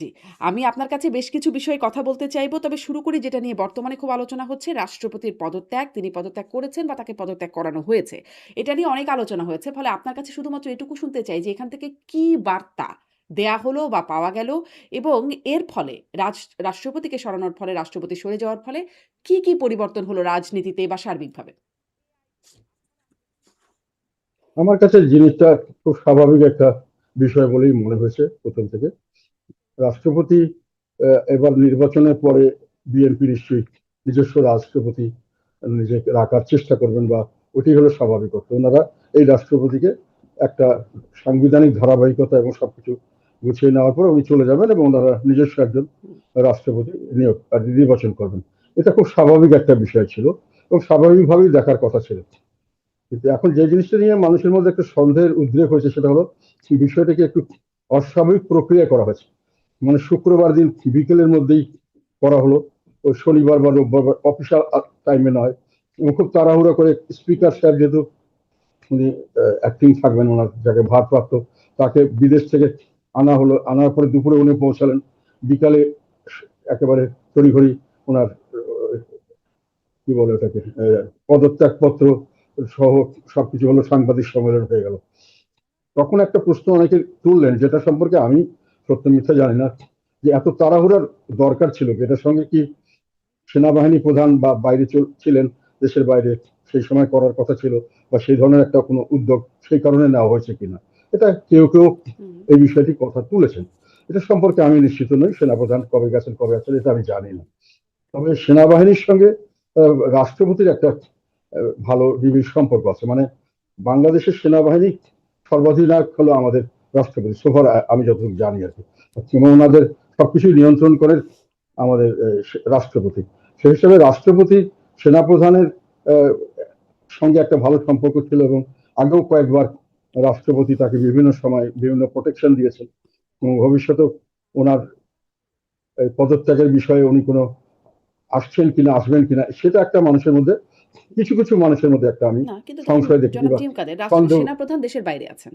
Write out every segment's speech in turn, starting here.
জি, আমি আপনার কাছে বেশ কিছু বিষয়ে কথা বলতে চাইবো। তবে শুরু করি যেটা নিয়ে বর্তমানে খুব আলোচনা হচ্ছে, রাষ্ট্রপতির পদত্যাগ। তিনি পদত্যাগ করেছেন বা তাকে পদত্যাগ করানো হয়েছে। এটা নিয়ে অনেক আলোচনা হয়েছে। ফলে আপনার কাছে শুধুমাত্র এটুকু শুনতে চাই যে এখান থেকে কি বার্তা দেয়া হলো বা পাওয়া গেল এবং এর ফলে রাষ্ট্রপতিকে সরানোর ফলে, রাষ্ট্রপতি সরে যাওয়ার ফলে কি পরিবর্তন হলো রাজনীতিতে বা সার্বিকভাবে? আমার কাছে জিনিসটা খুব স্বাভাবিক একটা বিষয় বলেই মনে হয়েছে প্রথম থেকে। রাষ্ট্রপতি এবার নির্বাচনের পরে বিএনপি নিশ্চয়ই নিজস্ব রাষ্ট্রপতি নিজেকে রাখার চেষ্টা করবেন, বা ওটি হলো স্বাভাবিকতা। ওনারা এই রাষ্ট্রপতিকে একটা সাংবিধানিক ধারাবাহিকতা এবং সবকিছু গুছিয়ে নেওয়ার পর উনি চলে যাবেন এবং ওনারা নিজস্ব একজন হুম, রাষ্ট্রপতি নির্বাচন করবেন। এটা খুব স্বাভাবিক একটা বিষয় ছিল এবং স্বাভাবিকভাবেই দেখার কথা ছিল। কিন্তু এখন যে জিনিসটা নিয়ে মানুষের মধ্যে একটা সন্দেহের উদ্রেক হয়েছে সেটা হলো বিষয়টাকে একটু অস্বাভাবিক প্রক্রিয়া করা হয়েছে। মানে শুক্রবার দিন বিকেলের মধ্যেই করা হলো, ওই শনিবার বা রোববার অফিসিয়াল টাইমে নয়, এবং খুব তাড়াহুড়ো করে স্পিকার সাহেব যেহেতু উনি অ্যাক্টিং থাকবেন, ওনার যাকে ভারপ্রাপ্ত, তাকে বিদেশ থেকে আনা হলো। আনার পরে দুপুরে উনি পৌঁছালেন, বিকালে একেবারে তড়িঘড়ি ওনার কি বলে ওটাকে পদত্যাগপত্র সহ সবকিছু হলো, সাংবাদিক সম্মেলন হয়ে গেল। তখন একটা প্রশ্ন অনেকে তুললেন, যেটা সম্পর্কে আমি সত্য মিথ্যা জানি না, যে এত তাড়াহুড়ার দরকার ছিল কি? এটার সঙ্গে কি সেনাবাহিনী প্রধান বা বাইরে ছিলেন, দেশের বাইরে, সেই সময় করার কথা ছিল, বা সেই ধরনের একটা কোনো উদ্যোগ সেই কারণে নেওয়া হয়েছে কিনা? এটা কেউ কেউ হুম। এই বিষয়টি কথা তুলেছেন। এটা সম্পর্কে আমি নিশ্চিত নই, সেনাপ্রধান কবে গেছেন কবে আছেন এটা আমি জানি না। তবে সেনাবাহিনীর সঙ্গে রাষ্ট্রপতির একটা ভালো নিবিড় সম্পর্ক আছে। মানে বাংলাদেশের সেনাবাহিনী সর্বাধিনায়ক হলো আমাদের রাষ্ট্রপতি, সোফার আমি যতটুকু জানি আর কি। এবং ওনাদের সবকিছু নিয়ন্ত্রণ করেন আমাদের রাষ্ট্রপতি। সেই হিসাবে রাষ্ট্রপতি সেনাপ্রধানের আহ, সঙ্গে একটা ভালো সম্পর্ক ছিল, এবং আগেও কয়েকবার রাষ্ট্রপতি তাকে বিভিন্ন সময় বিভিন্ন প্রোটেকশন দিয়েছেন, এবং ভবিষ্যতেও ওনার পদত্যাগের বিষয়ে উনি কোনো আসছেন কিনা আসবেন কিনা সেটা একটা মানুষের মধ্যে, কিছু কিছু মানুষের মধ্যে একটা আমি না, কিন্তু দেখেন সংশয় দেখেছি জনাব বা জিম কাদের সন্দেহ। সেনাপ্রধান দেশের বাইরে আছেন।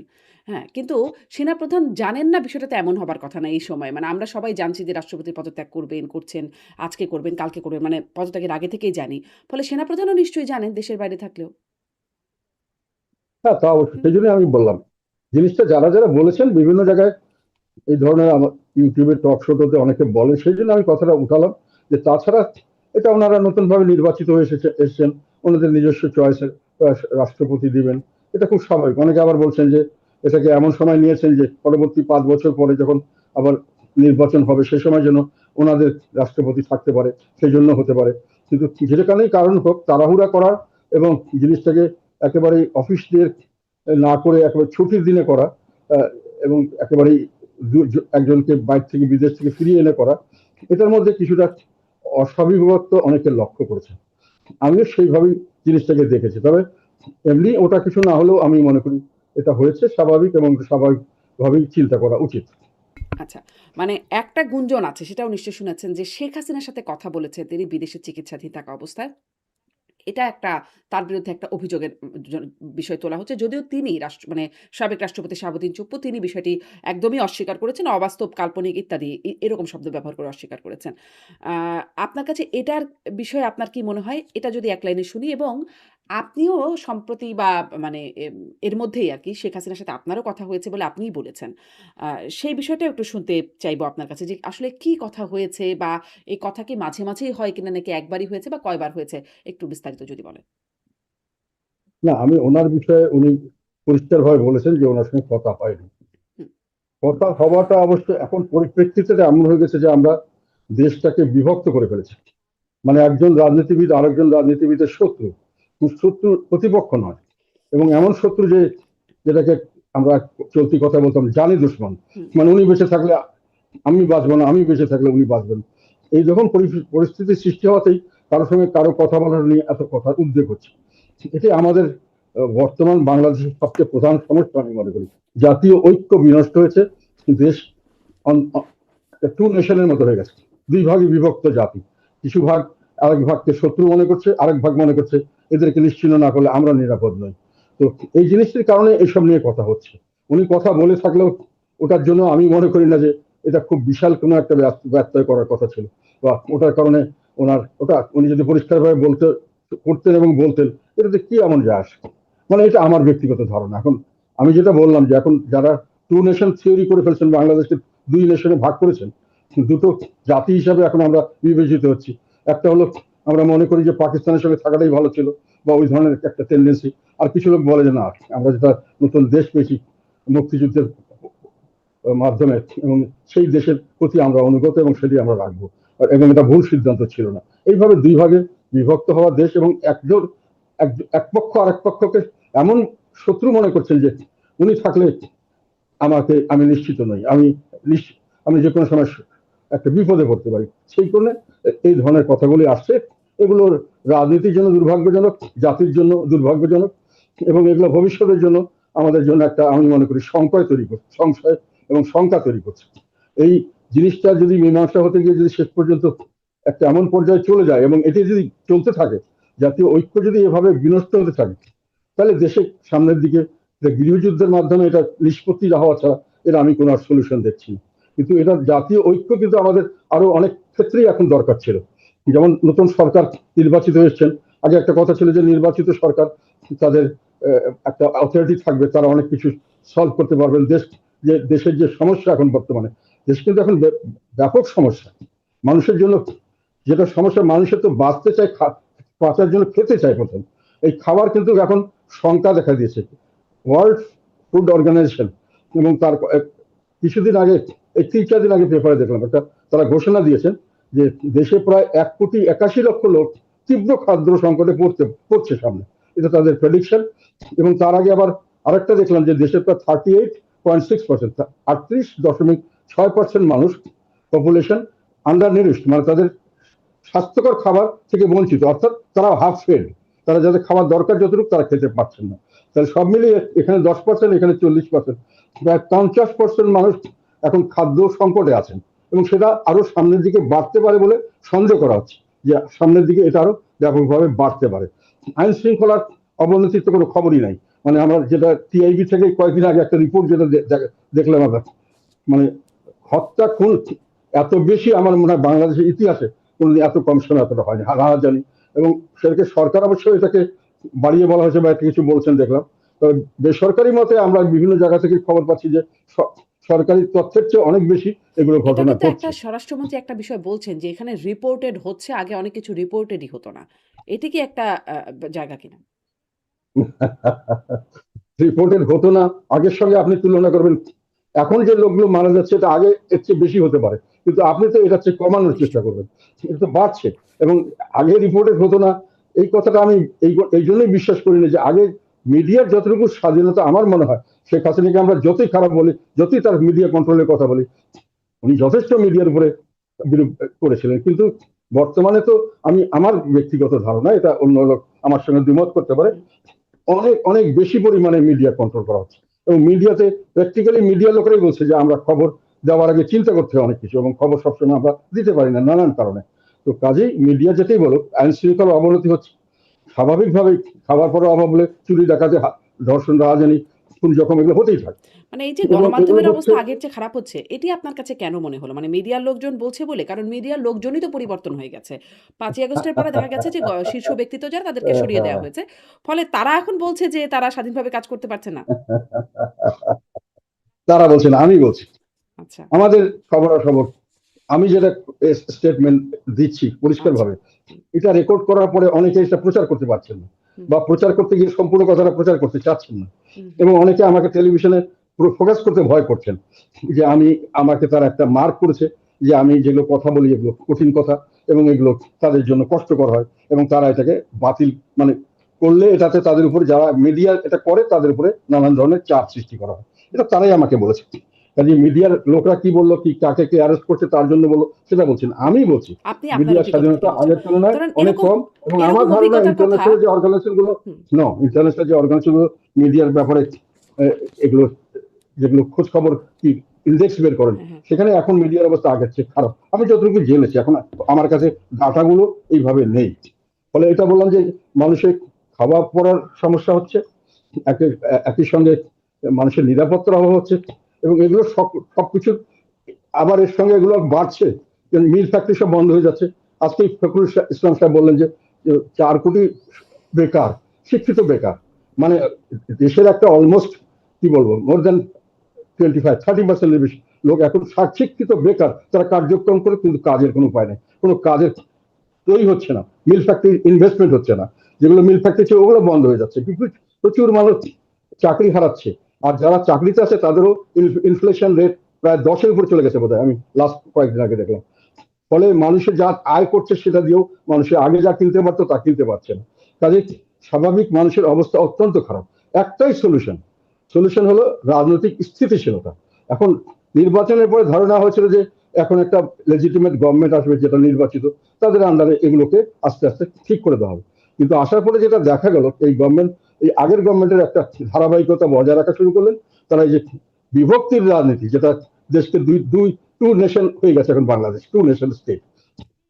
হ্যাঁ, কিন্তু সেনাপ্রধান জানেন না বিষয়টা তো এমন হবার কথা না এই সময়। মানে আমরা সবাই জানছি যে রাষ্ট্রপতি পদত্যাগ করবেন, করছেন, আজকে করবেন, কালকে করবেন। মানে পদত্যাগের আগে থেকেই জানি। ফলে সেনাপ্রধানও নিশ্চয়ই জানেন দেশের বাইরে থাকলেও। হ্যাঁ, তা অবশ্যই, হুম, সেই জন্য আমি বললাম জিনিসটা যারা যারা বলেছেন বিভিন্ন জায়গায়, এই ধরনের আমার ইউটিউবের টক শোতে অনেকে বলে, সেই জন্য আমি কথাটা উঠালাম। যে তাছাড়া এটা ওনারা নতুন ভাবে নির্বাচিত হয়ে এসেছেন, ওনাদের নিজস্ব চয়েসের রাষ্ট্রপতি দিবেন, এটা খুব স্বাভাবিক। অনেকে আবার বলছেন যে এটাকে এমন সময় নিয়েছেন যে পরবর্তী 5 বছর পরে যখন আবার নির্বাচন হবে সেই সময় যেন ওনাদের রাষ্ট্রপতি থাকতে পারে, সেই জন্য হতে পারে। কিন্তু যেখানেই কারণ হোক, তাড়াহুড়া করা এবং জিনিসটাকে একেবারে অফিস দিয়ে না করে একেবারে ছুটির দিনে করা, এবং একেবারেই একজনকে বাইরে থেকে বিদেশ থেকে ফিরিয়ে এনে করা, এটার মধ্যে কিছুটা অস্বাভাবিকত্ব অনেকে লক্ষ্য করেছে। আমিও সেইভাবেই জিনিসটাকে দেখেছি। তবে এমনি ওটা কিছু না হলেও আমি মনে করি এটা হয়েছে স্বাভাবিক, এবং স্বাভাবিকভাবেই চিন্তা করা উচিত। আচ্ছা। মানে একটা গুঞ্জন আছে সেটাও নিশ্চয়ই শুনেছেন যে শেখ হাসিনার সাথে কথা বলেছেন তিনি বিদেশে চিকিৎসাধীন থাকা অবস্থায়। এটা একটা তার বিরুদ্ধে একটা অভিযোগের বিষয় তোলা হচ্ছে। যদিও তিনি মানে সাবেক রাষ্ট্রপতি শাহাবুদ্দিন চুপ্পু তিনি বিষয়টি একদমই অস্বীকার করেছেন। অবাস্তব, কাল্পনিক ইত্যাদি এরকম শব্দ ব্যবহার করে অস্বীকার করেছেন। আ আপনার কাছে এটার বিষয়ে আপনার কি মনে হয়? এটা যদি এক লাইনে শুনি এবং আপনিও সম্প্রতি বা মানে এর মধ্যেই আরকি শেখ হাসিনার সাথে আপনারও কথা হয়েছে বলে আপনিই বলেছেন। আ সেই বিষয়টাও একটু শুনতে চাইবো আপনার কাছে যে আসলে কি কথা হয়েছে বা এই কথা কি মাঝে, মাঝেই হয় কিনা নাকি একবারই হয়েছে বা কয়বার হয়েছে? একটু বিস্তারিত যদি বলেন। না, আমি ওনার বিষয়ে উনি পরিষ্কারভাবে বলেছেন যে ওনার সঙ্গে কথা হয়নি। হুম, কথা হওয়াটা অবশ্য এখন পরিপ্রেক্ষিতে এমন হয়ে গেছে যে আমরা দেশটাকে বিভক্ত করে ফেলেছি। মানে একজন রাজনীতিবিদ আরেকজন রাজনীতিবিদের শত্রু, শত্রু প্রতিপক্ষ নয়, এবং এমন শত্রু যে যেটাকে আমরা চলতি কথা বলতাম জানি দুশ্মন। হুম, মানে উনি বেঁচে থাকলে আমি বাঁচবো না, আমি বেঁচে থাকলে উনি বাঁচবেন, এই যখন পরিস্থিতির সৃষ্টি হওয়াতেই কারোর সঙ্গে কারো কথা বলার নিয়ে এত কথার উদ্বেগ হচ্ছে। এটি আমাদের বর্তমান বাংলাদেশের সবচেয়ে প্রধান সমস্যা আমি মনে করি। জাতীয় ঐক্য বিনষ্ট হয়েছে, দেশ টু নেশনের মতো হয়ে গেছে, দুই ভাগে বিভক্ত জাতি। কিছু ভাগ আরেক ভাগকে শত্রু মনে করছে, আরেক ভাগ মনে করছে এদেরকে নিশ্চিহ্ন না করলে আমরা নিরাপদ নই। তো এই জিনিসটির কারণে এইসব নিয়ে কথা হচ্ছে। উনি কথা বলে থাকলেও ওটার জন্য আমি মনে করি না যে এটা খুব বিশাল কোনো একটা ব্যত্যয় করার কথা ছিল, বা ওটার কারণে উনি যদি পরিষ্কারভাবে করতেন এবং বলতেন, এটাতে কি এমন যায় আসে। মানে এটা আমার ব্যক্তিগত ধারণা। এখন আমি যেটা বললাম যে এখন যারা টু নেশন থিওরি করে ফেলছেন, বাংলাদেশকে দুই নেশনে ভাগ করেছেন, দুটো জাতি হিসাবে এখন আমরা বিবেচিত হচ্ছি। একটা হলো আমরা মনে করি যে পাকিস্তানের সঙ্গে থাকাটাই ভালো ছিল, বা ওই ধরনের একটা টেন্ডেন্সি। আর কিছু লোক বলে যে না, আমরা যেটা নতুন দেশ পেয়েছি মুক্তিযুদ্ধের মাধ্যমে, এবং সেই দেশের প্রতি আমরা অনুগত এবং সেটি আমরা রাখবো, এবং এটা ভুল সিদ্ধান্ত ছিল না। এইভাবে দুই ভাগে বিভক্ত হওয়া দেশ, এবং এক পক্ষ আরেক পক্ষকে এমন শত্রু মনে করছেন যে উনি থাকলে আমি নিশ্চিত নই, আমি যে কোনো সময় একটা বিপদে পড়তে পারি। সেই কারণে এই ধরনের কথাগুলি আসছে। এগুলোর রাজনীতির জন্য দুর্ভাগ্যজনক, জাতির জন্য দুর্ভাগ্যজনক, এবং এগুলো ভবিষ্যতের জন্য আমাদের জন্য একটা, আমি মনে করি, সংশয় এবং শঙ্কা তৈরি করছে। এই জিনিসটা যদি মীমাংসা হতে গিয়ে যদি শেষ পর্যন্ত একটা এমন পর্যায়ে চলে যায়, এবং এটি যদি চলতে থাকে, জাতীয় ঐক্য যদি এভাবে বিনষ্ট হতে থাকে, তাহলে দেশে সামনের দিকে গৃহযুদ্ধের মাধ্যমে এটা নিষ্পত্তি হওয়া ছাড়া এটা আমি কোনো সলিউশন দেখছি না। কিন্তু এটা জাতীয় ঐক্য কিন্তু আমাদের আরো অনেক ক্ষেত্রেই এখন দরকার ছিল। যেমন নতুন সরকার নির্বাচিত হয়েছেন, আগে একটা কথা ছিল যে নির্বাচিত সরকার, তাদের একটা অথরিটি থাকবে, তারা অনেক কিছু সলভ করতে পারবেন। দেশের যে সমস্যা এখন বর্তমানে, দেশ কিন্তু এখন ব্যাপক সমস্যা মানুষের জন্য। যেটা সমস্যা, মানুষের তো বাঁচতে চায়, বাঁচার জন্য খেতে চায় প্রথম। এই খাবার কিন্তু এখন শঙ্কা দেখা দিয়েছে। ওয়ার্ল্ড ফুড অর্গানাইজেশন এবং তার কিছুদিন আগে, এই 3-4 দিন আগে পেপারে দেখলাম একটা, তারা ঘোষণা দিয়েছেন যে দেশে প্রায় 1,81,00,000 লোক তীব্র খাদ্য সংকটে পড়ছে সামনে। এটা তাদের প্রেডিকশন। এবং তার আগে আবার আরেকটা দেখলাম যে দেশের প্রায় 38.6%, 38.6% মানুষ পপুলেশন আন্ডার নিউট্রিশড, মানে তাদের স্বাস্থ্যকর খাবার থেকে বঞ্চিত, অর্থাৎ তারা হাফ ফেড, তারা যাদের খাবার দরকার যতটুকু তারা খেতে পারছেন না। তাহলে সব মিলিয়ে এখানে 10%, এখানে 40%, প্রায় 50% মানুষ এখন খাদ্য সংকটে আছেন, এবং সেটা আরো সামনের দিকে বাড়তে পারে বলে সন্দেহ করা হচ্ছে, যে সামনের দিকে এটা আরো ব্যাপকভাবে বাড়তে পারে। আইন শৃঙ্খলার অবনতির তো কোনো খবরই নাই। মানে আমরা যেটা টিআইবি থেকে কয়েকদিন আগে একটা রিপোর্ট যেটা দেখলাম আমরা, মানে হত্যা খুন এত বেশি আমার মনে হয় বাংলাদেশের ইতিহাসে কোনোদিন এত কম সময় এতটা হয়নি, জানি। এবং সেটাকে সরকার অবশ্যই এটাকে বাড়িয়ে বলা হয়েছে বা একটা কিছু বলছেন দেখলাম। তবে বেসরকারি মতে আমরা বিভিন্ন জায়গা থেকে খবর পাচ্ছি যে সরকারি তথ্যের চেয়ে অনেক বেশি এগুলো এটা ঘটনা কিন্তু একটা ঘটছে। স্বরাষ্ট্রমন্ত্রী একটা বিষয় বলছেন যে এখানে রিপোর্টেড হচ্ছে, আগে অনেক কিছু রিপোর্টেডই হতো না। এটি কি একটা জায়গা কিনা? রিপোর্টেড হতো না, আগের সঙ্গে আপনি তুলনা করবেন, এখন যে লোকগুলো মারা যাচ্ছে এটা আগে এর চেয়ে বেশি হতে পারে, কিন্তু আপনি তো এটা চেয়ে কমানোর চেষ্টা নিশ্চয়ই। করবেন। এটা তো বাড়ছে। এবং আগে রিপোর্টেড হতো না, এই কথাটা আমি এই জন্যই বিশ্বাস করি না যে আগে মিডিয়ার যতটুকু স্বাধীনতা, আমার মনে হয় শেখ হাসিনাকে আমরা যতই খারাপ বলি, যতই তার মিডিয়া কন্ট্রোলের কথা বলি, উনি যথেষ্ট মিডিয়ার উপরে বিরূপ করেছিলেন। কিন্তু বর্তমানে তো আমার ব্যক্তিগত ধারণা, এটা অন্য লোক আমার সঙ্গে দ্বিমত করতে পারে, হুম। অনেক অনেক বেশি পরিমাণে মিডিয়া কন্ট্রোল করা হচ্ছে। এবং মিডিয়াতে প্র্যাকটিক্যালি মিডিয়া লোকেরাই বলছে যে আমরা খবর দেওয়ার আগে চিন্তা করতে হয় অনেক কিছু, এবং খবর সবসময় আমরা দিতে পারি না নানান কারণে। তো কাজেই মিডিয়া যেটাই বলুক, আইন শৃঙ্খলার অবনতি হচ্ছে স্বাভাবিকভাবেই। খাবার পরের অভাব হলে চুরি ডাকাতি, ধর্ষণ, রাহাজানি, খুন জখম এগুলো হতেই থাকে। মানে এই যে এবং এগুলো গণমাধ্যমের হচ্ছে, অবস্থা আগের চেয়ে খারাপ হচ্ছে, এটি আপনার কাছে কেন মনে হলো? মানে মিডিয়ার লোকজন বলছে বলে? কারণ মিডিয়ার লোকজনই তো পরিবর্তন হয়ে গেছে। ৫ই আগস্টের পরে দেখা গেছে যে শীর্ষ ব্যক্তিত্ব যারা তাদেরকে সরিয়ে দেওয়া হয়েছে। ফলে তারা এখন বলছে যে তারা স্বাধীনভাবে কাজ করতে পারছে না। তারা বলছে না, আমি বলছি। আচ্ছা, আমাদের খবরাখবর, আমি যেটা স্টেটমেন্ট দিচ্ছি আচ্ছা। পরিষ্কারভাবে, হুম, এটা রেকর্ড করার পরে অনেকে এটা প্রচার করতে পারছেন না, হুম, বা প্রচার করতে গিয়ে সম্পূর্ণ কথাটা প্রচার করতে চাচ্ছেন না। হুম, হুম, এবং অনেকে আমাকে টেলিভিশনে পুরো ফোকাস করতে ভয় করছেন, যে আমাকে তারা একটা মার্ক করেছে, যে আমি যেগুলো কথা বলি এগুলো কঠিন কথা, এবং এগুলো তাদের জন্য কষ্টকর হয়, এবং তারা এটাকে বাতিল, মানে করলে এটাতে তাদের উপরে, যারা মিডিয়া এটা করে তাদের উপরে নানান ধরনের চাপ সৃষ্টি করা হয়। এটা তারাই আমাকে বলেছে। কাজে মিডিয়ার লোকরা কি বললো, কি কাকে কে অ্যারেস্ট করছে তার জন্য বললো সেটা বলছেন, আমি বলছি আপনি আপনার মিডিয়ার অভিজ্ঞতা থেকে স্বাধীনতা বলছেন। আগের তুলনায় ধরেন অনেক কম। এবং আমার এরকম ধারণা অভিজ্ঞতার কথা। ইন্টারন্যাশনাল যে অর্গানাইজেশন গুলো, হুম, ইন্টারন্যাশনাল যে অর্গানাইজেশন গুলো মিডিয়ার ব্যাপারে এগুলো, যেগুলো খোঁজ খবর কি ইন্ডেক্স বের করেন, হ্যাঁ, হ্যাঁ। সেখানে এখন মিডিয়ার অবস্থা আগের চেয়ে খারাপ। আমি যতটুকু জেনেছি, এখন আমার কাছে ডাটাগুলো এইভাবে নেই। ফলে এটা বললাম যে মানুষের খাওয়া পড়ার সমস্যা হচ্ছে, একই সঙ্গে মানুষের নিরাপত্তার অভাব হচ্ছে, এবং এগুলো সবকিছু আবার এর সঙ্গে এগুলো বাড়ছে, মিল ফ্যাক্টরি সব বন্ধ হয়ে যাচ্ছে। আজকে ফখরুল ইসলাম সাহেব বললেন যে 4 কোটি বেকার, শিক্ষিত বেকার, মানে দেশের একটা অলমোস্ট কি বলবো মোর দেন 25-30% বেশি লোক এখন শিক্ষিত বেকার, তারা কার্যক্রম করে কিন্তু কাজের কোনো উপায় নেই, কোনো কাজের তৈরি হচ্ছে না, মিল ফ্যাক্টরি ইনভেস্টমেন্ট হচ্ছে না, যেগুলো মিল ফ্যাক্টরি ছিল ওগুলো বন্ধ হয়ে যাচ্ছে, প্রচুর মানুষ চাকরি হারাচ্ছে। আর যারা চাকরিতে আছে তাদেরও ইনফ্লেশন রেট প্রায় 10-এর উপরে চলে গেছে বোধহয়, আমি লাস্ট কয়েকদিন আগে দেখলাম। ফলে মানুষের যা আয় করছে সেটা দিয়েও মানুষের আগে যা কিনতে পারতো তা কিনতে পারছে না। কাজে স্বাভাবিক মানুষের অবস্থা অত্যন্ত খারাপ। একটাই সলিউশন, সলিউশন হলো রাজনৈতিক স্থিতিশীলতা। এখন নির্বাচনের পরে ধারণা হয়েছিল যে এখন একটা লেজিটিমেট গভর্নমেন্ট আসবে যেটা নির্বাচিত, তাদের আন্ডারে এগুলোকে আস্তে আস্তে ঠিক করে দেওয়া হবে। কিন্তু আসার পরে যেটা দেখা গেল, এই গভর্নমেন্ট এই আগের গভর্নমেন্টের একটা ধারাবাহিকতা বজায় রাখা শুরু করলেন। তারা এই যে বিভক্তির রাজনীতি, যেটা দেশকে দুই দুই টু নেশন হয়ে গেছে এখন বাংলাদেশ, টু নেশন স্টেট,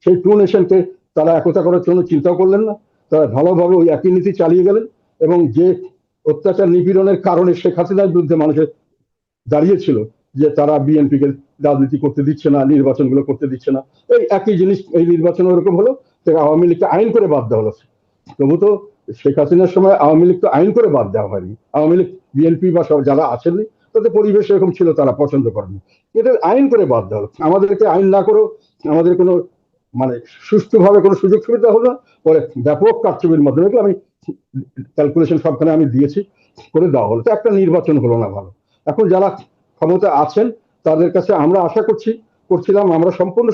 সেই টু নেশনকে তারা একতা করার জন্য চিন্তাও করলেন না। তারা ভালোভাবে ওই একই নীতি চালিয়ে গেলেন। এবং যে অত্যাচার নিপীড়নের কারণে শেখ হাসিনার বিরুদ্ধে মানুষের দাঁড়িয়েছিল যে তারা বিএনপিকে রাজনীতি করতে দিচ্ছে না, নির্বাচনগুলো করতে দিচ্ছে না, এই একই জিনিস এই নির্বাচন ওরকম হলো। আওয়ামী লীগকে আইন করে বাদ দেওয়া হলো। তবু তো শেখ হাসিনার সময় আওয়ামী লীগ তো আইন করে বাদ দেওয়া হয়নি। আওয়ামী লীগ বিএনপি বা সব যারা আছেননি, তাদের পরিবেশ এরকম ছিল, তারা পছন্দ করেনি, এটা আইন করে বাদ দেওয়া হলো। আমাদেরকে আইন না করেও আমাদের কোনো মানে সুষ্ঠুভাবে কোনো সুযোগ সুবিধা হলো না। পরে ব্যাপক কারচুপির মাধ্যমে, আমি ক্যালকুলেশন সবখানে আমি দিয়েছি, করে দেওয়া হলো, তো একটা নির্বাচন হলো না ভালো। এখন যারা ক্ষমতা আছেন তাদের কাছে আমরা আশা করছিলাম, আমরা সম্পূর্ণ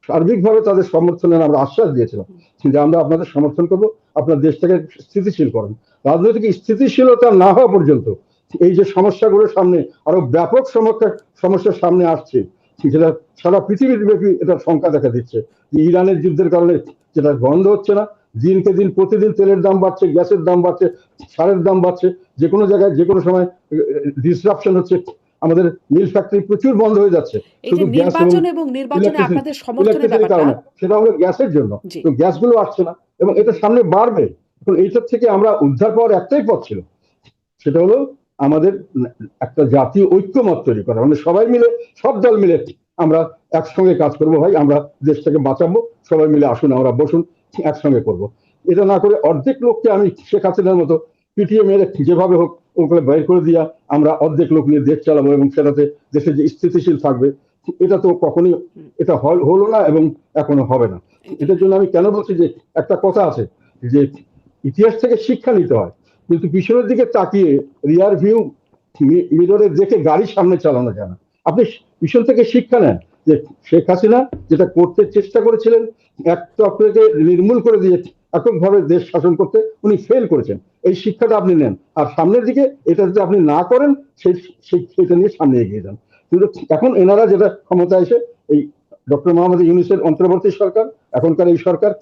সার্বিকভাবে তাদের সমর্থনের আমরা আশ্বাস দিয়েছিলাম যে আমরা আপনাদের সমর্থন করব, আপনার দেশটাকে স্থিতিশীল করেন। রাজনৈতিক স্থিতিশীলতা না হওয়া পর্যন্ত এই যে সমস্যাগুলোর সামনে আরো ব্যাপক সমস্যার সামনে আসছে, যেটা সারা পৃথিবীর ব্যাপী এটা শঙ্কা দেখা দিচ্ছে যে ইরানের যুদ্ধের কারণে যেটা বন্ধ হচ্ছে না, দিনকে দিন প্রতিদিন তেলের দাম বাড়ছে, গ্যাসের দাম বাড়ছে, সারের দাম বাড়ছে, যে কোনো জায়গায় যে কোনো সময় ডিসরাপশন হচ্ছে। আমাদের মিল ফ্যাক্টরি প্রচুর বন্ধ হয়ে যাচ্ছে এই যে শুধু গ্যাস এবং নির্বাচনে আপনাদের সমর্থনের ইলেকট্রিসিটির ব্যাপারটা। কারণে, সেটা হলো গ্যাসের জন্য। জি। তো গ্যাসগুলো আসছে না এবং এটা সামনে বাড়বে। এখন এইটার থেকে আমরা উদ্ধার পাওয়ার একটাই পথ ছিল, সেটা হলো আমাদের একটা জাতীয় ঐক্যমত তৈরি করা, মানে সবাই মিলে, সব দল মিলে আমরা একসঙ্গে কাজ করব। ভাই আমরা দেশটাকে বাঁচাবো, সবাই মিলে আসুন আমরা বসুন একসঙ্গে করব। এটা না করে অর্ধেক লোককে আমি শেখ হাসিনার মতো পিটিয়ে মেরে যেভাবে হোক ওগুলো বের করে দিয়া আমরা অর্ধেক লোক নিয়ে দেশ চালাবো এবং সেটাতে দেশে যে স্থিতিশীল থাকবে, এটা তো কখনোই এটা হলো না এবং এখনো হবে না। এটার জন্য আমি কেন বলছি যে একটা কথা আছে যে ইতিহাস থেকে শিক্ষা নিতে হয়, কিন্তু পিছনের দিকে তাকিয়ে রিয়ার ভিউ মিররে দেখে গাড়ি সামনে চালানো যায় না। আপনি পিছন থেকে শিক্ষা নেন যে শেখ হাসিনা যেটা করতে চেষ্টা করেছিলেন, এক চক্রকে নির্মূল করে দিয়ে এককভাবে দেশ শাসন করতে উনি ফেল করেছেন, এই শিক্ষাটা আপনি নেন। আর সামনের দিকে এটা যদি আপনি না করেন, সেটা নিয়ে সামনে এগিয়ে যান। কিন্তু এখন এনারা যেটা ক্ষমতা এসে এই ডক্টর মোহাম্মদ ইউনূসের অন্তর্বর্তী সরকার, এখনকার এই সরকার,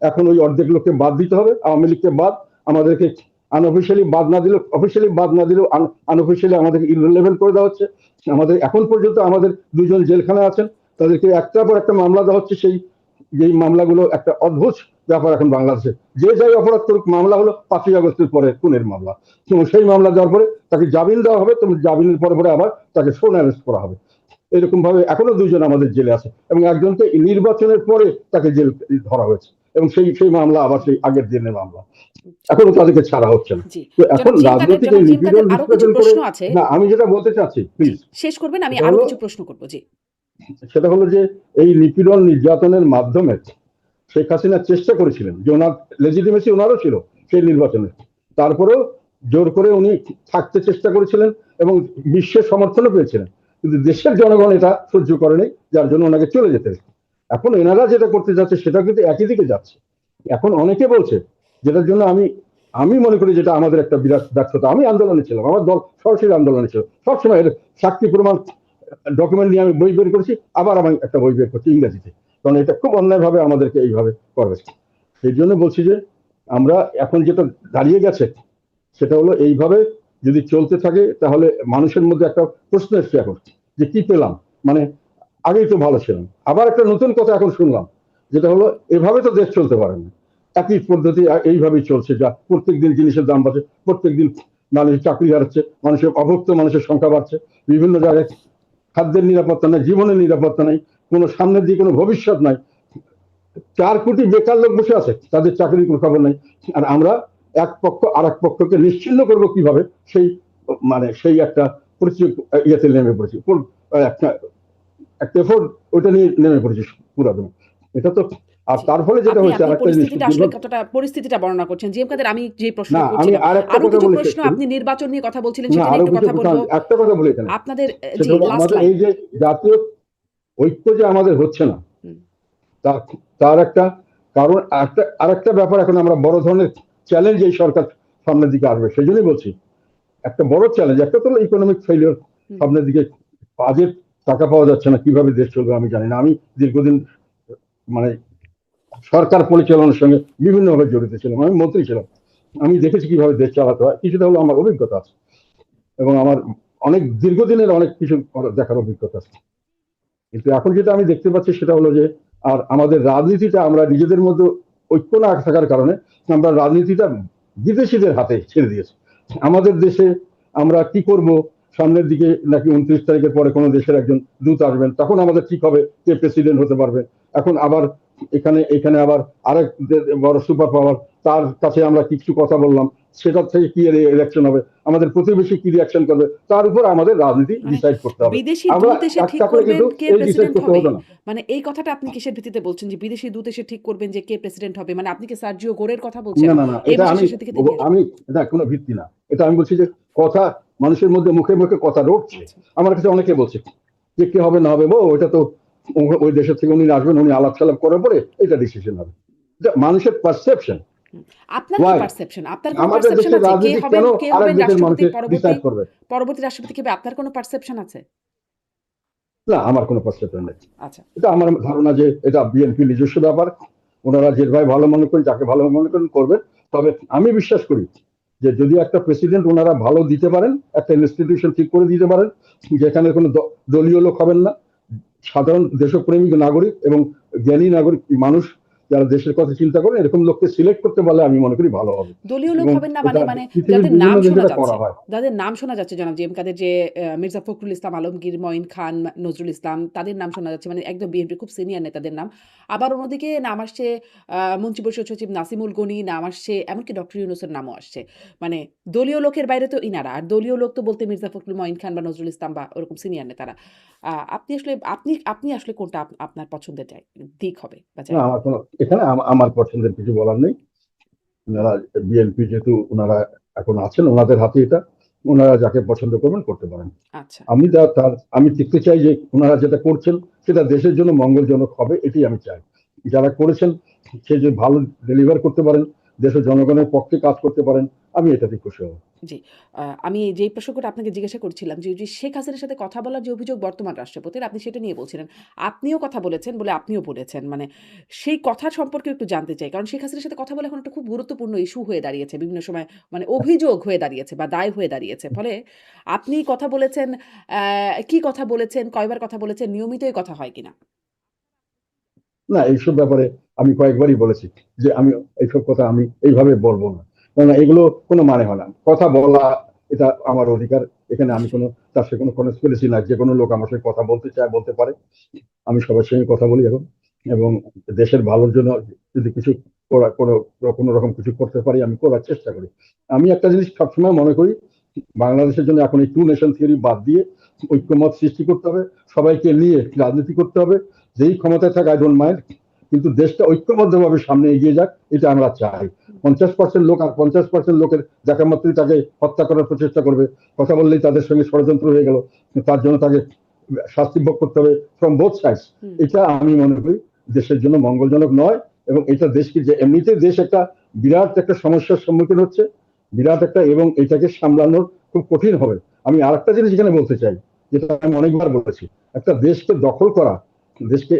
এখন ওই অর্ধেক লোককে বাদ দিতে হবে, আওয়ামী লীগকে বাদ, আমাদেরকে আনঅফিসিয়ালি বাদ না দিলেও, অফিসিয়ালি বাদ না দিলেও আনঅফিসিয়ালি আমাদেরকে ইররিলেভেন্ট করে দেওয়া হচ্ছে। আমাদের এখন পর্যন্ত আমাদের 2 জন জেলখানায় আছেন, তাদেরকে একটার পর একটা মামলা দেওয়া হচ্ছে। যেই মামলাগুলো একটা অদ্ভুত ব্যাপার এখন বাংলাদেশে, যে যাই অপরাধ করুক মামলা হলো 5ই আগস্টের পরে খুনের মামলা, এবং সেই মামলা দেওয়ার পরে তাকে জামিন দেওয়া হবে, তো জামিনের পরে পরে আবার তাকে ফোন অ্যারেস্ট করা হবে। এরকম ভাবে এখনো 2 জন আমাদের জেলে আছে এবং একজনকে নির্বাচনের পরে তাকে জেল ধরা হয়েছে এবং সেই মামলা আবার সেই আগের দিনের মামলা, এখনো তাদেরকে ছাড়া হচ্ছে না। জি। তো এখন রাজনৈতিক এই নিপীড়ন আরো কিছু বিশ্লেষণ করে প্রশ্ন আছে। না, আমি যেটা বলতে চাচ্ছি প্লিজ শেষ করবেন, আমি সেটা আরো হলো কিছু প্রশ্ন করব। জি। সেটা হলো যে এই নিপীড়ন নির্যাতনের মাধ্যমে শেখ হাসিনা চেষ্টা করেছিলেন যে ওনার লেজিটিমেসি ওনারও ছিল সেই নির্বাচনে, তারপরেও জোর করে উনি থাকতে চেষ্টা করেছিলেন এবং বিশ্বের সমর্থনও পেয়েছিলেন, কিন্তু দেশের জনগণ এটা সহ্য করেনি, যার জন্য ওনাকে চলে যেতে হয়েছে। এখন এনারা যেটা করতে যাচ্ছে সেটা কিন্তু একই দিকে যাচ্ছে। এখন অনেকে বলছে, যেটার জন্য আমি মনে করি যেটা আমাদের একটা বিরাট ব্যর্থতা। আমি আন্দোলনে ছিলাম, আমার দল সরাসরি আন্দোলনে ছিল, সবসময় এর সাক্ষী প্রমাণ ডকুমেন্ট নিয়ে আমি বই বের করেছি, আবার আমি একটা বই বের করছি ইংরেজিতে, কারণ এটা খুব অন্যায়ভাবে আমাদেরকে এইভাবে করবে। সেই জন্য বলছি যে আমরা এখন যেটা দাঁড়িয়ে গেছে সেটা হলো এইভাবে যদি চলতে থাকে তাহলে মানুষের মধ্যে একটা প্রশ্ন এসছে এখন যে কি পেলাম, মানে আগেই তো ভালো ছিলাম। আবার একটা নতুন কথা এখন শুনলাম, যেটা হলো এভাবে তো দেশ চলতে পারে না, একই পদ্ধতি এইভাবেই চলছে, যা প্রত্যেকদিন জিনিসের দাম বাড়ছে, প্রত্যেকদিন মানুষের চাকরি হারাচ্ছে, মানুষের অভুক্ত মানুষের সংখ্যা বাড়ছে, বিভিন্ন জায়গায় খাদ্যের নিরাপত্তা নাই, জীবনের নিরাপত্তা নাই, কোনো সামনের দিকে কোনো ভবিষ্যৎ নাই। 4 কোটি বেকার লোক বসে আছে, তাদের চাকরির কোনো খবর নাই। আর আমরা এক পক্ষ আর এক পক্ষকে নিশ্চিহ্ন করবো কিভাবে, সেই সেই একটা ইয়েতে নেমে পড়েছি, একটা একটা এফোর্ট ওইটা নিয়ে নেমে পড়েছি পুরাদমে। এটা তো আর জি। তার ফলে যেটা আপনি হয়েছে আপনি আরেকটা জিনিস পরিস্থিতিটা আসলে কতটা পরিস্থিতিটা বর্ণনা করছেন। জি এম কাদের আমি যে না, প্রশ্নটা আমি করছিলাম, আর একটা আরো কথা কিছু বলে শেষ প্রশ্ন করি। আপনি নির্বাচন নিয়ে কথা বলছিলেন না, সেটা নিয়ে আরো একটু কিছু কথা কথা, বলব। একটা কথা বলি এখানে, আপনাদের সেটা জি হলো লাস্ট আমাদের লাইন। এই যে জাতীয় ঐক্য যে আমাদের হচ্ছে না, হুম, তার তার একটা কারণ, আরেকটা ব্যাপার, এখন আমরা বড় ধরনের চ্যালেঞ্জ এই সরকার সামনের দিকে আসবে, সেই জন্যই বলছি একটা বড় চ্যালেঞ্জ। একটা তো ইকোনমিক ফেলিওর হুম। সামনের দিকে, বাজেট টাকা পাওয়া যাচ্ছে না, কিভাবে দেশ চলবে আমি জানি না। আমি দীর্ঘদিন মানে সরকার পরিচালনার সঙ্গে বিভিন্নভাবে জড়িত ছিলাম, আমি মন্ত্রী ছিলাম, আমি দেখেছি কিভাবে দেশ চালাতে হয়, কিছুটা হলো আমার অভিজ্ঞতা আছে, এবং আমার অনেক দীর্ঘদিনের অনেক কিছু দেখার অভিজ্ঞতা আছে। কিন্তু এখন যেটা আমি দেখতে পাচ্ছি সেটা হলো যে, আর আমাদের রাজনীতিটা আমরা নিজেদের মধ্যে ঐক্য না থাকার কারণে আমরা রাজনীতিটা বিদেশিদের হাতে ছেড়ে দিয়েছি। আমাদের দেশে আমরা কি করব, সামনের দিকে নাকি 29 তারিখের পরে কোনো দেশের একজন দূত আসবেন, তখন আমাদের ঠিক হবে কে প্রেসিডেন্ট হতে পারবে। এখন আবার এখানে আবার আরেক বড় সুপার পাওয়ার, তার কাছে আমরা কিছু কথা বললাম, সেটার থেকে কি ইলেকশন হবে, আমাদের প্রতিবেশী কি রিয়াকশন করবে, তার উপর আমাদের রাজনীতি মানে ডিসাইড করতে হবে। বিদেশি আমরা দূত এসে ঠিক একটা করে করবেন কিন্তু কে এই ডিসাইড প্রেসিডেন্ট করতে হবে। হতো না। মানে এই কথাটা আপনি কিসের ভিত্তিতে বলছেন যে বিদেশি দূত এসে ঠিক করবেন যে কে প্রেসিডেন্ট হবে? মানে আপনি কি সার্জিও গোরের কথা বলছেন? না, না, না, এই এটা মাসের আমি শেষের দিকে তিনি আসবেন। আমি এটা কোনো ভিত্তি না। এটা আমি বলছি যে কথা মানুষের মধ্যে মুখে মুখে কথা রটছে। আচ্ছা। আমার কাছে অনেকে বলছে যে কি হবে না হবে, ওইটা তো ওই দেশের থেকে উনি আসবেন, উনি আলাপ সালাপ করার পরে এটা ডিসিশন হবে। এটা মানুষের পারসেপশন। হুম। আপনার কি ওয়াই পারসেপশন? আপনার কোনো আমাদের পারসেপশন দেশের আছে? রাজনীতি কেন কে আরেক হবেন দেশের রাষ্ট্রপতি মানুষের ডিসাইড করবে? পরবর্তী রাষ্ট্রপতি কে হবে? আপনার কোনো পারসেপশন আছে? না, আমার কোনো পারসেপশন নেই। আচ্ছা। এটা আমার ধারণা যে এটা বিএনপি নিজস্ব ব্যাপার, ওনারা যেভাবে ভালো মনে করেন, যাকে ভালো মনে করেন করবেন। তবে আমি বিশ্বাস করি যে যদি একটা প্রেসিডেন্ট ওনারা ভালো দিতে পারেন, একটা ইনস্টিটিউশন ঠিক করে দিতে পারেন, যেখানে কোনো দলীয় লোক হবেন না, সাধারণ দেশপ্রেমিক নাগরিক এবং জ্ঞানী নাগরিক মানুষ যারা দেশের কথা চিন্তা করেন, এরকম লোককে সিলেক্ট করতে পারলে আমি মনে করি ভালো হবে। দলীয় লোক এবং হবেন না এটা মানে পৃথিবীর যাদের বিভিন্ন নাম দেশে শোনা এটা যাচ্ছে, করা হয়। জনাব জি এম কাদের, যে মির্জা ফখরুল ইসলাম আলমগীর, মঈন খান, নজরুল ইসলাম, তাদের নাম শোনা যাচ্ছে, মানে একদম বিএনপির খুব সিনিয়র নেতাদের নাম। আবার অন্যদিকে নাম আসছে মন্ত্রিপরিষদ সচিব নাসিমুল গনি, নাম আসছে এমনকি ডক্টর ইউনূসের নামও আসছে। মানে দলীয় লোকের বাইরে তো ইনারা। আর দলীয় লোক তো বলতে মির্জা ফখরুল, মঈন খান বা নজরুল ইসলাম বা ওরকম সিনিয়র নেতারা। আপনি আসলে কোনটা আপনার পছন্দের দিক হবে বা না, জায়গা? আমার কোনো এখানে আমার পছন্দের কিছু বলার নেই। ওনারা বিএনপি যেহেতু ওনারা এখন আছেন, ওনাদের হাতে এটা, ওনারা যাকে পছন্দ করবেন করতে পারেন। আচ্ছা। আমি দেখতে চাই যে ওনারা যেটা করছেন সেটা দেশের জন্য মঙ্গলজনক হবে, এটি আমি চাই। যারা করেছেন সে যে ভালো ডেলিভার করতে পারেন, দেশের জনগণের পক্ষে কাজ করতে পারেন, আমি এটাতে খুশি হব। জি। আমি যেই প্রসঙ্গটা আপনাকে জিজ্ঞাসা করছিলাম যে, শেখ হাসিনার সাথে কথা বলার যে অভিযোগ বর্তমান রাষ্ট্রপতির, আপনি সেটা নিয়ে বলছিলেন। আপনিও কথা বলেছেন বলে আপনিও বলেছেন। মানে সেই কথা সম্পর্কে একটু জানতে চাই। কারণ শেখ হাসিনার সাথে কথা বলা এখন একটা খুব গুরুত্বপূর্ণ ইস্যু হয়ে দাঁড়িয়েছে। বিভিন্ন সময় মানে অভিযোগ হয়ে দাঁড়িয়েছে বা দায় হয়ে দাঁড়িয়েছে। ফলে আপনি কথা বলেছেন, কি কথা বলেছেন, কয়বার কথা বলেছেন, নিয়মিতই কথা হয় কিনা? না, এইসব ব্যাপারে আমি কয়েকবারই বলেছি যে আমি এইসব কথা আমি এইভাবে বলবো না, কেননা এগুলো কোনো মানে হয় না। কথা বলা এটা আমার অধিকার, এখানে আমি নিশ্চয়ই। কোনো তার সাথে কোনো কনস্পিরেসি না, যে কোনো লোক আমার সাথে কথা বলতে চায় বলতে পারে। আমি সবার সঙ্গে কথা বলি এখন, এবং দেশের ভালোর জন্য যদি কিছু কোনো কোনো রকম কিছু করতে পারি আমি করার চেষ্টা করি। আমি একটা জিনিস সবসময় মনে করি, বাংলাদেশের জন্য এখন এই টু নেশন থিওরি বাদ দিয়ে ঐক্যমত সৃষ্টি করতে হবে, সবাইকে নিয়ে রাজনীতি করতে হবে। যেই ক্ষমতায় থাকে আই ডোন্ট মাইন্ড, কিন্তু দেশটা ঐক্যবদ্ধভাবে সামনে এগিয়ে যাক, এটা আমরা চাই। 50% লোক আর 50% লোকের দেখা মাত্রই তাকে হত্যা করার প্রচেষ্টা করবে, কথা বললেই তাদের সঙ্গে ষড়যন্ত্র হয়ে গেল, তার জন্য তাকে শাস্তি ভোগ করতে হবে ফ্রম বোথ সাইডস। হুম। এটা আমি মনে করি দেশের জন্য মঙ্গলজনক নয়। এবং এটা দেশকে, যে এমনিতে দেশ একটা বিরাট একটা সমস্যার সম্মুখীন হচ্ছে, বিরাট একটা, এবং এটাকে সামলানোর খুব কঠিন হবে। আমি আরেকটা জিনিস এখানে বলতে চাই, যেটা আমি অনেকবার বলেছি, একটা দেশকে দখল করা, দেশকে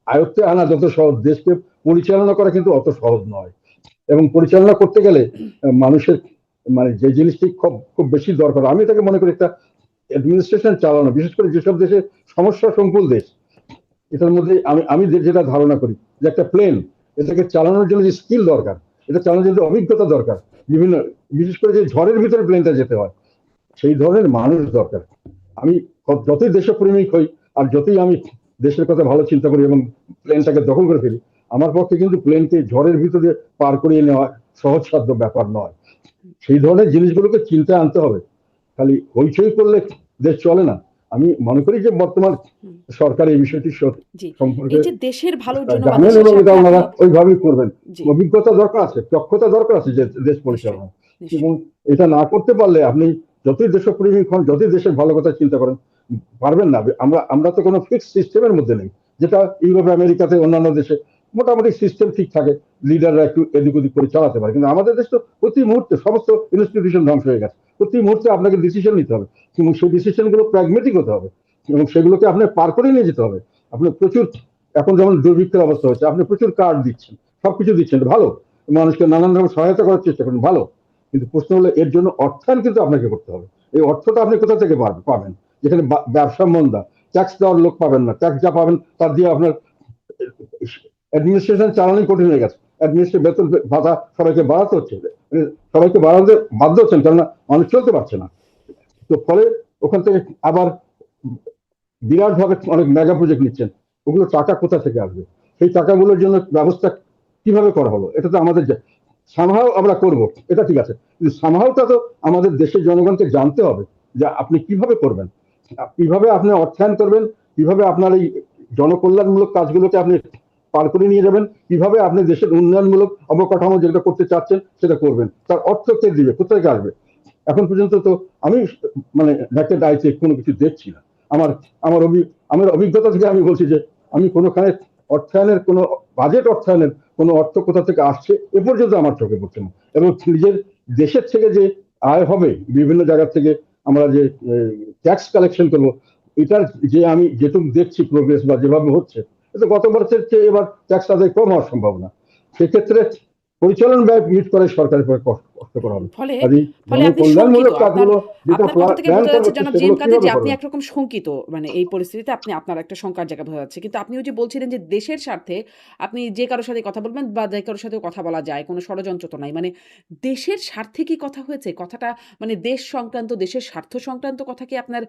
আয়ত্তে আনা যত সহজ, দেশকে পরিচালনা করা কিন্তু অত সহজ নয়। এবং পরিচালনা করতে গেলে মানুষের যে জিনিসটি খুব খুব বেশি দরকার, আমি এটাকে মনে করি একটা অ্যাডমিনিস্ট্রেশন চালানো, বিশেষ করে যেসব দেশে সমস্যা সংকুল দেশ, এটার মধ্যে আমি যেটা ধারণা করি যে একটা প্লেন, এটাকে চালানোর জন্য যে স্কিল দরকার, এটা চালানোর জন্য অভিজ্ঞতা দরকার, বিভিন্ন, বিশেষ করে যে ঝড়ের ভিতরে প্লেনটা যেতে হয়, সেই ধরনের মানুষ দরকার। আমি যতই দেশপ্রেমিক হই আর যতই আমি দেশের কথা ভালো চিন্তা করি এবং প্লেনটাকে দখল করে ফেলি, আমার পক্ষে কিন্তু প্লেনকে ঝড়ের ভিতরে পার করিয়ে নেওয়া সহজসাধ্য ব্যাপার নয়। সেই ধরনের জিনিসগুলোকে চিন্তায় আনতে হবে। খালি হইচই করলে দেশ চলে না। আমি মনে করি যে বর্তমান হুম, সরকার এই বিষয়টি জি। সম্পর্কে এই যে দেশের ভালোর জন্য বা জানেন দেশের এবং এটা স্বার্থে ওনারা আপনি ওইভাবেই করবেন। জি, অভিজ্ঞতা দরকার আছে, দক্ষতা দরকার আছে যে দেশ নিশ্চয়ই, পরিচালনা, এবং নিশ্চয়ই। এটা না করতে পারলে আপনি যতই দেশপ্রেমিক হন, যতই দেশের ভালো কথা চিন্তা করেন, পারবেন না। আমরা তো কোনো ফিক্স সিস্টেমের মধ্যে নেই, যেটা ইউরোপ আমেরিকাতে অন্যান্য দেশে মোটামুটি সিস্টেম ঠিক থাকে, লিডাররা একটু এদিক ওদিক করে চালাতে পারে। কিন্তু আমাদের দেশ তো প্রতি মুহূর্তে সমস্ত ইনস্টিটিউশন ধ্বংস হয়ে গেছে। প্রতি মুহূর্তে আপনাকে ডিসিশন নিতে হবে, এবং সেই ডিসিশন গুলো প্র্যাগমেটিক হতে হবে, এবং সেগুলোকে আপনি পার করে নিয়ে যেতে হবে। আপনি প্রচুর, এখন যেমন দুর্ভিক্ষের অবস্থা হচ্ছে, আপনি প্রচুর কার্ড দিচ্ছেন, সবকিছু দিচ্ছেন, ভালো, মানুষকে নানান রকম সহায়তা করার চেষ্টা করেন, ভালো। কিন্তু প্রশ্ন হলো এর জন্য অর্থায়ন কিন্তু আপনাকে করতে হবে। এই অর্থটা আপনি কোথা থেকে পাবেন? যেখানে ব্যবসা মন্দা, ট্যাক্স দেওয়ার লোক পাবেন না, ট্যাক্স যা পাবেন তার দিয়ে আপনার অ্যাডমিনিস্ট্রেশন চালানোই কঠিন হয়ে গেছে। অ্যাডমিনিস্ট্রেশন বেতন ভাতা সবাইকে বাড়াতে হচ্ছে, সবাইকে বাড়াতে বাধ্য হচ্ছেন, কেননা মানুষ চলতে পারছে না। তো ফলে ওখান থেকে আবার বিরাট ভাবে অনেক মেগা প্রজেক্ট নিচ্ছেন, ওগুলো টাকা কোথা থেকে আসবে? সেই টাকাগুলোর জন্য ব্যবস্থা কিভাবে করা হলো? এটা তো আমাদের সামহাও আমরা করব, এটা ঠিক আছে, কিন্তু সামহাওটা তো আমাদের দেশের জনগণকে জানতে হবে যে আপনি কিভাবে করবেন, কিভাবে আপনি অর্থায়ন করবেন, কিভাবে আপনার এই জনকল্যাণমূলক কাজগুলোকে আপনি পার করে নিয়ে যাবেন, কিভাবে আপনি দেশের উন্নয়নমূলক অবকাঠামো যেটা করতে চাচ্ছেন সেটা করবেন, তার অর্থ কে দিবে, কোথায় আসবে? এখন পর্যন্ত তো আমি মানে নেকেড আইতে কোনো কিছু দেখছি না। আমার আমার আমার অভিজ্ঞতা থেকে আমি বলছি যে আমি কোনোখানে অর্থায়নের কোনো বাজেট অর্থায়নের কোনো অর্থ কোথা থেকে আসছে এ পর্যন্ত আমার চোখে পড়ছে না। এবং নিজের দেশের থেকে যে আয় হবে বিভিন্ন জায়গা থেকে, আমরা যে ট্যাক্স কালেকশন করবো, এটার যে আমি যেটুকু দেখছি প্রোগ্রেস বা যেভাবে হচ্ছে, এটা গত বছরের চেয়ে এবার ট্যাক্স আদায় কম হওয়ার সম্ভাবনা। সেক্ষেত্রে পরিচালন ব্যয় মিট করে সরকারের পরে কষ্ট করা হবে। ফলে কাজেই ফলে আপনি শঙ্কিত। জনকল্যাণমূলক আপনার কাজগুলো যেটা আপনার কথা থেকে প্ল্যান বোঝা করা যাচ্ছে হচ্ছে জনাব সেগুলো জেএম কাদের কিভাবে যে আপনি করবেন? একরকম শঙ্কিত। মানে এই পরিস্থিতিতে আপনার একটা শঙ্কার জায়গা বোঝা যাচ্ছে। কিন্তু আপনি ওই যে বলছিলেন যে দেশের স্বার্থে আপনি যে কারো সাথে কথা বলবেন বা যে কারো সাথেও কথা বলা যায়। কোনো ষড়যন্ত্র তো নাই। মানে দেশের স্বার্থে কি কথা হয়েছে? কথাটা মানে দেশ সংক্রান্ত, দেশের স্বার্থ সংক্রান্ত কথা কি আপনার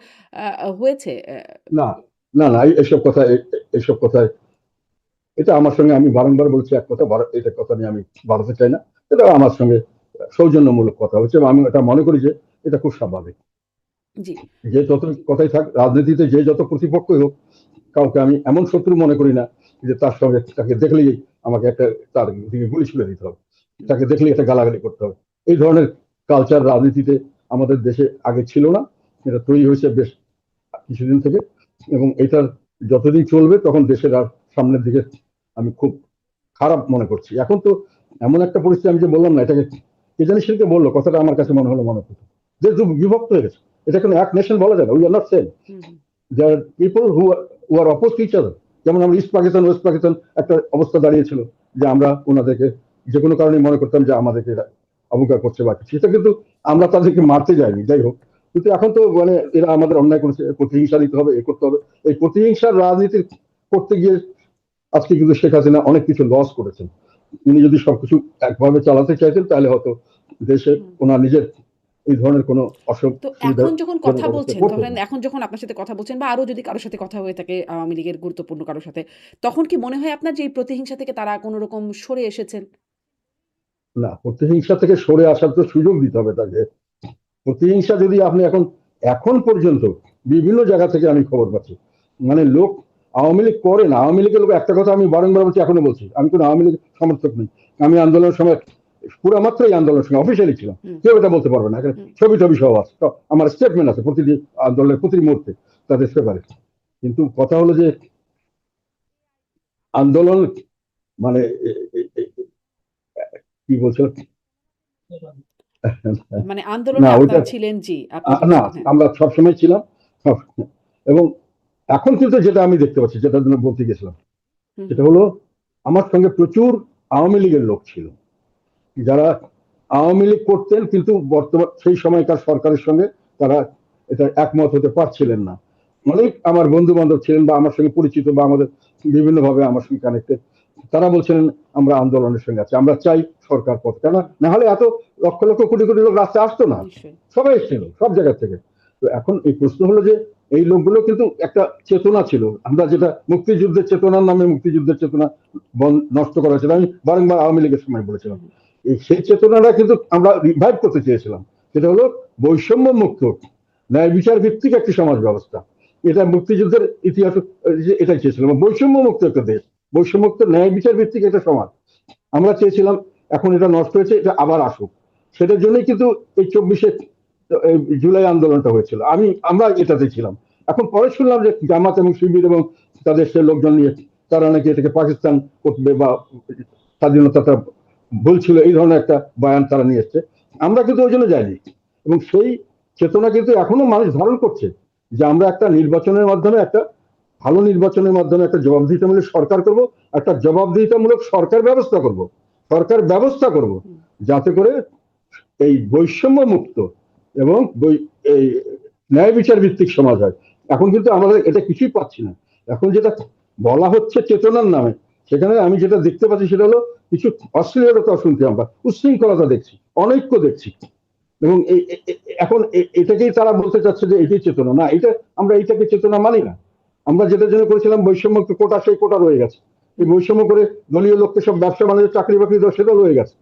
হয়েছে? না, না, না, এসব কথা এসব কথায় এটা আমার সঙ্গে, আমি বারংবার বলছি এক কথা, এটা কথা নিয়ে আমি বাড়াতে চাই না। এটা আমার সঙ্গে সৌজন্যমূলক কথা হচ্ছে, এবং আমি এটা মনে করি যে এটা খুব স্বাভাবিক। জি। যে যত কথাই থাক, রাজনীতিতে যে যত প্রতিপক্ষই হোক, কাউকে আমি এমন শত্রু মনে করি না যে তার সঙ্গে তাকে দেখলেই আমাকে একটা তার দিকে গুলি ছুড়ে দিতে হবে, তাকে দেখলেই একটা গালাগালি করতে হবে। এই ধরনের কালচার রাজনীতিতে আমাদের দেশে আগে ছিল না, এটা তৈরি হয়েছে বেশ কিছুদিন থেকে, এবং এটার যতদিন চলবে তখন দেশের আর সামনের দিকে আমি খুব খারাপ মনে করছি। এখন তো এমন একটা পরিস্থিতি, আমি যে বললাম না, এটাকে কে জানি সেদিকে বললো, কথাটা আমার কাছে মনে হলো, মনে হতো যে বিভক্ত হয়ে গেছে। এটা কোনো এক নেশন বলা যায় না, we are not same, hmm, hmm. There people who are oppose to each other. যেমন আমরা ইস্ট পাকিস্তান ওয়েস্ট পাকিস্তান একটা অবস্থা দাঁড়িয়েছিল, যে আমরা ওনাদেরকে যে কোনো কারণে মনে করতাম যে আমাদেরকে এরা অবজ্ঞা করছে বা কিছু, সেটা কিন্তু আমরা তাদেরকে মারতে যাইনি, যাই হোক। কিন্তু এখন তো মানে এরা আমাদের অন্যায় করেছে, প্রতিহিংসা দিতে হবে, এ করতে হবে। এই প্রতিহিংসার রাজনীতি করতে গিয়ে আজকে কিন্তু শেখ হাসিনা অনেক কিছু লস করেছেন। তিনি যদি সবকিছু একভাবে চালাতে চাইতেন তাহলে হয়তো দেশে হুম। ওনার নিজের এই ধরনের কোনো অসুখ তো এখন যখন সুবিধাজনক কথা অবস্থা বলছেন, করতেন ধরেন না। এখন যখন আপনার সাথে কথা বলছেন বা আরো যদি কারো সাথে কথা হয়ে থাকে আওয়ামী লীগের গুরুত্বপূর্ণ কারো সাথে, তখন কি মনে হয় আপনার যে এই প্রতিহিংসা থেকে তারা কোন রকম সরে এসেছেন? না, প্রতিহিংসা থেকে সরে আসার তো সুযোগ দিতে হবে তাকে। প্রতিহিংসা যদি আপনি এখন এখন পর্যন্ত বিভিন্ন জায়গা থেকে আমি খবর পাচ্ছি, মানে লোক আওয়ামী লীগ করে না, আওয়ামী লীগের লোক একটা কথা আমি বারংবার বলছি, এখনো বলছি, আমি কোনো আওয়ামী লীগ সমর্থক নই। আমি আন্দোলনের সময় পুরো মাত্রই আন্দোলনের সঙ্গে অফিসিয়ালি ছিলাম, হুম, কেউ এটা বলতে পারবে না, এখানে হুম। ছবি টবি সব আছে, তো আমার স্টেটমেন্ট আছে প্রতিটি আন্দোলনের প্রতি মুহূর্তে তাদের ব্যাপারে। কিন্তু কথা হলো যে আন্দোলন মানে কি বলছিল, মানে আন্দোলনে না ওইটা, আপনারা ছিলেন জি, আপনি না, বলছিলেন হ্যাঁ। আমরা সবসময় ছিলাম এবং এখন কিন্তু যেটা আমি দেখতে পাচ্ছি, যেটা জন্য বলতে গেছিলাম, হুম, সেটা হুম। হলো আমার সঙ্গে প্রচুর আওয়ামী লীগের লোক ছিল, যারা আওয়ামী লীগ করতেন কিন্তু বর্তমান সেই সময়কার সরকারের সঙ্গে তারা এটা একমত হতে পারছিলেন না। অনেক আমার বন্ধু বান্ধব ছিলেন বা আমার সঙ্গে পরিচিত বা আমাদের বিভিন্ন ভাবে আমার সঙ্গে কানেক্টেড, তারা বলছিলেন আমরা আন্দোলনের সঙ্গে আছি, আমরা চাই সরকার পথ, কেন হুম, না হলে এত লক্ষ লক্ষ কোটি কোটি লোক রাস্তায় আসতো না। নিশ্চয়ই। সবাই এসেছিল সব জায়গা থেকে। তো এখন এই প্রশ্ন হলো যে এই লোকগুলো কিন্তু একটা চেতনা ছিল, আমরা যেটা মুক্তিযুদ্ধের চেতনার নামে মুক্তিযুদ্ধের চেতনা নষ্ট করা হয়েছিল, আমি বারংবার আওয়ামী লীগের সময় বলেছিলাম। সেই চেতনাটা কিন্তু আমরা রিভাইভ করতে চেয়েছিলাম, সেটা হলো বৈষম্য মুক্ত ন্যায় বিচার ভিত্তিক একটি সমাজ ব্যবস্থা। এটা মুক্তিযুদ্ধের ইতিহাস এটাই চেয়েছিলাম, বৈষম্য মুক্ত একটা দেশ, বৈষম্যমুক্ত ন্যায় বিচার ভিত্তিক একটা সমাজ আমরা চেয়েছিলাম। এখন এটা নষ্ট হয়েছে, এটা আবার আসুক। সেটার জন্যই কিন্তু এই 24শে জুলাই আন্দোলনটা হয়েছিল, আমরা এটাতে ছিলাম। এখন পরে শুনলাম যে জামাত এবং শিবির এবং তাদের সে লোকজন নিয়ে তারা নাকি এটাকে পাকিস্তান করবে বা স্বাধীনতাটা ভুল ছিল, এই ধরনের একটা বয়ান তারা নিয়ে এসছে। আমরা কিন্তু ওই জন্য যাইনি, এবং সেই চেতনা কিন্তু এখনো মানুষ ধারণ করছে যে আমরা একটা নির্বাচনের মাধ্যমে, একটা ভালো নির্বাচনের মাধ্যমে একটা জবাবদিহিতামূলক সরকার করব, একটা জবাবদিহিতামূলক সরকার ব্যবস্থা করব, সরকার ব্যবস্থা করব, যাতে করে এই বৈষম্য মুক্ত এবং এই ন্যায় বিচার ভিত্তিক সমাজ হয়। এখন কিন্তু আমাদের এটা কিছুই পাচ্ছি না। এখন যেটা বলা হচ্ছে চেতনার নামে, সেখানে আমি যেটা দেখতে পাচ্ছি সেটা হলো কিছু অশ্লীলতা শুনছি, আমরা উচ্ছৃঙ্খলতা দেখছি, অনৈক্য দেখছি, এবং এখন এটাকেই তারা বলতে চাচ্ছে যে এটাই চেতনা। না, এটা আমরা এইটাকে চেতনা মানি না। আমরা যেটা জন্য করেছিলাম বৈষম্য কোটা, সেই কোটা রয়ে গেছে। এই বৈষম্য করে দলীয় লোককে সব ব্যবসা বাণিজ্য চাকরি বাকরি দেওয়া, সেটা রয়ে গেছে।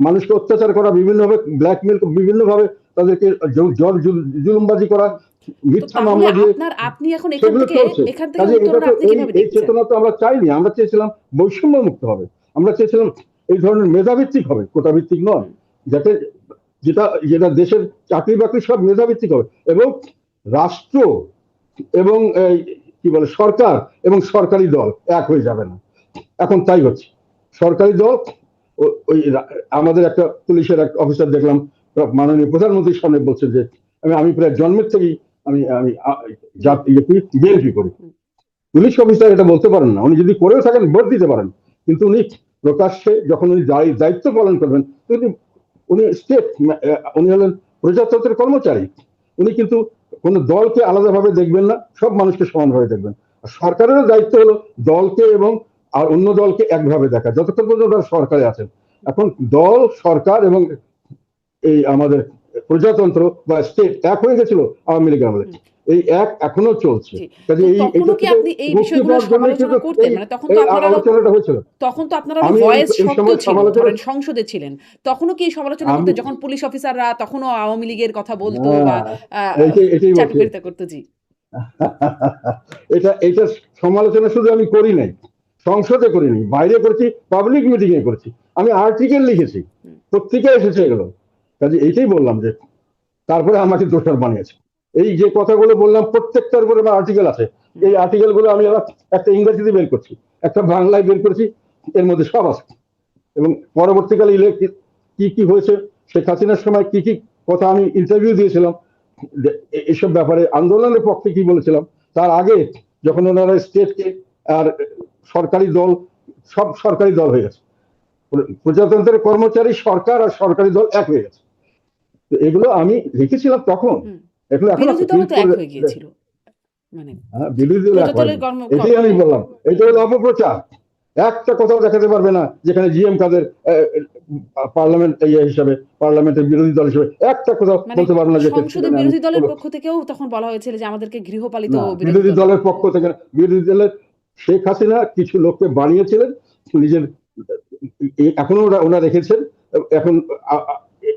মানুষকে অত্যাচার করা, বিভিন্নভাবে ব্ল্যাকমেল, বিভিন্নভাবে তাদেরকে জুলুমবাজি করা, মিথ্যা মামলা দিয়ে, আপনি এখন সেগুলো চলছে। কাজে এটা তো এই চেতনা তো আমরা চাইনি। আমরা চেয়েছিলাম বৈষম্য মুক্ত হবে, আমরা চেয়েছিলাম এই ধরনের মেধাভিত্তিক হবে, কোটা ভিত্তিক নয়, যাতে যেটা যেটা দেশের চাকরি বাকরি সব মেধাভিত্তিক হবে, এবং রাষ্ট্র এবং কি বলে সরকার এবং সরকারি দল এক হয়ে যাবে না। এখন তাই হচ্ছে। সরকারি দল ওই আমাদের একটা পুলিশের এক অফিসার দেখলাম মাননীয় প্রধানমন্ত্রীর সামনে বলছে যে আমি প্রায় জন্মের থেকেই আমি আমি বিএনপি করি। পুলিশ অফিসার এটা বলতে পারেন না, উনি যদি করেও থাকেন ভোট দিতে পারেন, কিন্তু উনি প্রকাশ্যে যখন উনি দায়িত্ব পালন করবেন, উনি স্টেট, উনি হলেন প্রজাতন্ত্রের কর্মচারী, উনি কিন্তু কোন দলকে আলাদাভাবে দেখবেন না, সব মানুষকে সমানভাবে দেখবেন। আর সরকারেরও দায়িত্ব হলো দলকে এবং আর অন্য দলকে একভাবে দেখা, যতক্ষণ পর্যন্ত তারা সরকারে আছেন। এখন দল, সরকার এবং এই আমাদের প্রজাতন্ত্র বা স্টেট এক হয়ে গেছিল আওয়ামী লীগের আমলে, এই এক এখনো চলছে। কাজে আলোচনাটা হয়েছিল, তখন তো আপনারা ভয়েস শক্ত ছিলেন, সংসদে ছিলেন, তখনও কি সমালোচনা করতেন যখন পুলিশ অফিসাররা তখনও আওয়ামী লীগের কথা বলতো বা চাটুকারিতা করতো? জি, এটা সমালোচনা শুধু আমি করি নাই, সংসদে করিনি, বাইরে করেছি, পাবলিক মিটিং এ করেছি, আমি আর্টিকেল লিখেছি, পত্রিকায় এসেছে এগুলো। কাজে এইটাই বললাম যে তারপরে আমাকে দোষর বানিয়েছে। এই যে কথাগুলো বললাম প্রত্যেকটার উপরে আমার আর্টিকেল আছে, এই আর্টিকেল গুলো আমি আবার একটা ইংরেজিতে বের করছি, একটা বাংলায় বের করেছি, এর মধ্যে সব আছে। এবং পরবর্তীকালে কি কি হয়েছে, শেখ হাসিনার সময় কি কি কথা আমি ইন্টারভিউ দিয়েছিলাম, এসব ব্যাপারে আন্দোলনের পক্ষে কি বলেছিলাম, তার আগে যখন ওনারা স্টেটকে আর সরকারি দল, সব সরকারি দল হয়ে গেছে, প্রজাতন্ত্রের কর্মচারী, সরকার আর সরকারি দল এক হয়ে গেছে। তো এগুলো আমি লিখেছিলাম তখন, এগুলো এখন বিরোধী দল এক হয়নি, এটাই আমি বললাম। এটা হলো অপপ্রচার। একটা কথাও দেখাতে পারবে না যেখানে জিএম কাদের পার্লামেন্ট হিসাবে, পার্লামেন্টের বিরোধী দল হিসেবে একটা কথা বলতে পারবে না যে বিরোধী দলের পক্ষ থেকেও তখন বলা হয়েছিল যে আমাদেরকে গৃহপালিত বিরোধী দলের পক্ষ থেকে। বিরোধী দলের শেখ হাসিনা কিছু লোককে বানিয়েছিলেন নিজের, এখনো ওরা রেখেছেন। এখন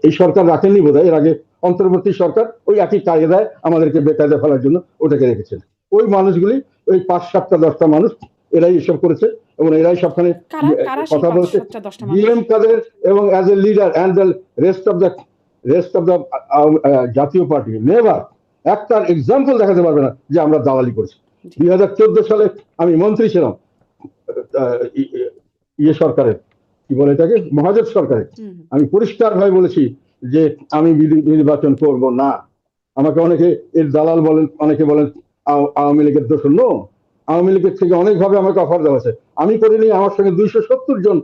এই সরকার রাখেননি বোধহয়, এর আগে অন্তর্বর্তী সরকার ওই একই কায়দায় আমাদেরকে বেকায়দা ফেলার জন্য ওটাকে রেখেছেন। ওই মানুষগুলি, ওই 5-7টা-10টা মানুষ, এরাই এসব করেছে এবং এরাই সবখানে কথা বলছে। জিএম কাদের এবং as a leader and the rest of the জাতীয় পার্টি নেভার একটা এক্সাম্পল দেখাতে পারবে না যে আমরা দালালি করেছি। 2014 সালে আমি মন্ত্রী ছিলাম সরকারের, কি বলে এটাকে, মহাজোট সরকারের। আমি পরিষ্কার ভাবে বলেছি যে আমি নির্বাচন করব না। আমাকে অনেকে এর দালাল বলেন, অনেকে বলেন আওয়ামী লীগের দোষ। নো, আওয়ামী লীগের থেকে অনেকভাবে আমাকে অফার দেওয়া হয়েছে, আমি করিনি। আমার সঙ্গে 270 জন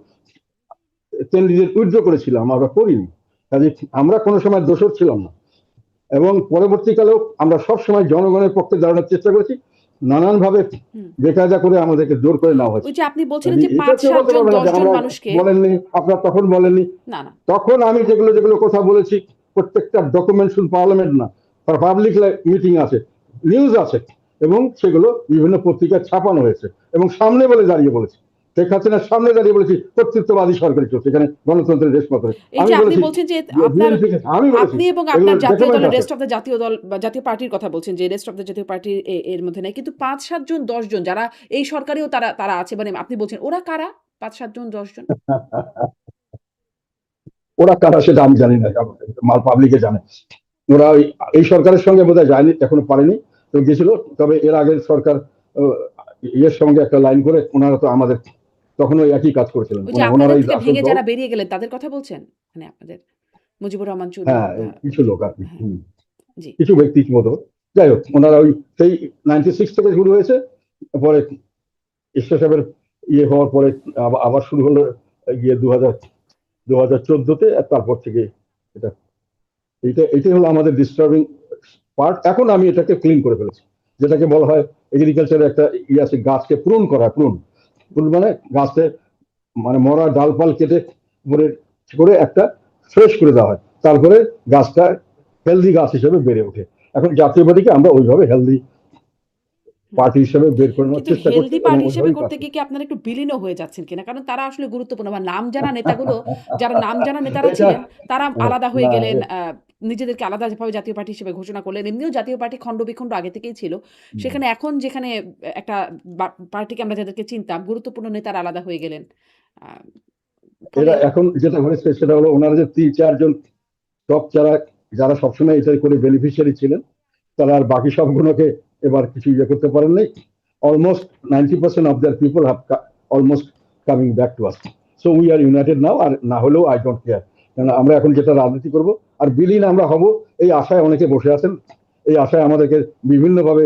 ক্যান্ডিডেট উইথড্র করেছিলাম, আমরা করিনি। কাজে আমরা কোনো সময় দোষর ছিলাম না, এবং পরবর্তীকালেও আমরা সব সময় জনগণের পক্ষে দাঁড়ানোর চেষ্টা করেছি। নানান ভাবে বেকায়দা করে আমাদেরকে জোর করে নেওয়া হয়েছে। আপনি বলছিলেন যে 5-7 জন 10 জন মানুষকে বলেননি, আপনারা তখন বলেননি। তখন আমি যেগুলো কথা বলেছি প্রত্যেকটা ডকুমেন্ট, শুধু পার্লামেন্ট না, পাবলিক মিটিং আছে, নিউজ আছে এবং সেগুলো বিভিন্ন পত্রিকায় ছাপানো হয়েছে এবং সামনে বলে দাঁড়িয়ে বলেছে, শেখ হাসিনার সামনে দাঁড়িয়ে বলেছি কর্তৃত্ববাদী সরকারি চলছে, এখানে গণতন্ত্রের দেশ মতো। এই আমি যে আপনি বলেছি বলছেন যে যে আপনার বিএনপি, আমি বলেছি, আপনি এবং এগুলো আপনার জাতীয় ডকুমেন্ট দলের আছে। রেস্ট অফ দ্য জাতীয় দল বা জাতীয় পার্টির কথা বলছেন যে রেস্ট অফ দ্য জাতীয় পার্টির এর মধ্যে নাই, কিন্তু ৫-৭ জন ১০ জন যারা এই সরকারেও তারা তারা আছে, মানে আপনি বলছেন ওরা কারা? ৫-৭ জন ১০ জন? ওরা কারা সেটা আমি জানি না, মাল পাবলিকে জানে। ওরা এই সরকারের সঙ্গে বোধহয় যায়নি, এখনো পারেনি, তো গেছিল। তবে এর আগের সরকার আহ, ইয়ের সঙ্গে একটা লাইন করে ওনারা তো আমাদের তখন ওই একই কাজ করেছিলেন, ওই যে আপনাদের ওনারাই থেকে আসল ভেঙে দল। যারা বেরিয়ে গেলেন তাদের কথা বলছেন? মানে আপনাদের মুজিবুর রহমান চুন্নু হ্যাঁ, বা কিছু লোক আর কি, হ্যাঁ, জি। কিছু ব্যক্তি মতো। যাই হোক, ওনারা ওই সেই 96 থেকে শুরু হয়েছে, পরে ঈশ্বর সাহেবের ইয়ে হওয়ার পরে আবার শুরু হলো গিয়ে 2014-তে, আর তারপর থেকে এটা এটাই হলো আমাদের ডিস্টার্বিং পার্ট। এখন আমি এটাকে ক্লিন করে ফেলেছি, যেটাকে বলা হয় এগ্রিকালচারে একটা ইয়ে আছে, গাছকে প্রুন করা। প্রুন প্রুন মানে গাছকে, মানে মরা ডালপাল কেটে করে করে একটা ফ্রেশ করে দেওয়া হয়, তারপরে গাছটা হেলদি গাছ হিসেবে বেড়ে ওঠে। এখন জাতীয় পার্টিকে আমরা ওইভাবে হেলদি হুম। পার্টি হিসেবে বের করে নেওয়ার কিন্তু চেষ্টা করছি হেলদি এবং পার্টি হিসেবে ওইভাবেই কাজ করতে গিয়ে করছি। কি আপনারা একটু বিলীনও হয়ে যাচ্ছেন কিনা? কারণ তারা আসলে গুরুত্বপূর্ণ বা নাম জানা নেতাগুলো, যারা নাম জানা নেতারা এটা ছিলেন, তারা আলাদা হয়ে না, গেলেন। নিজেদেরকে আলাদাভাবে জাতীয় পার্টি হিসেবে ঘোষণা করলেন। এমনিও জাতীয় পার্টি খন্ড-বিখন্ড আগে থেকেই ছিল। সেখানে এখন যেখানে একটা পার্টিকে আমরা যাদেরকে চিনতাম, গুরুত্বপূর্ণ নেতারা আলাদা হয়ে গেলেন। আ ফলে এরা এখন যেটা হয়েছে সেটা হলো, ওনারা যে 3-4 জন টপ, যারা যারা সবসময় এটা করে বেনিফিশিয়ারি ছিলেন, তারা আর বাকি সবগুলোকে এবার কিছু ইয়ে করতে পারেন নাই। Almost 90% of their people have almost coming back to us. So we are united now. আর না হলেও আই ডোন্ট কেয়ার, কারণ আমরা এখন যেটা রাজনীতি করব আর বিলীন আমরা হব, এই আশায় অনেকে বসে আছেন। এই আশায় আমাদেরকে বিভিন্নভাবে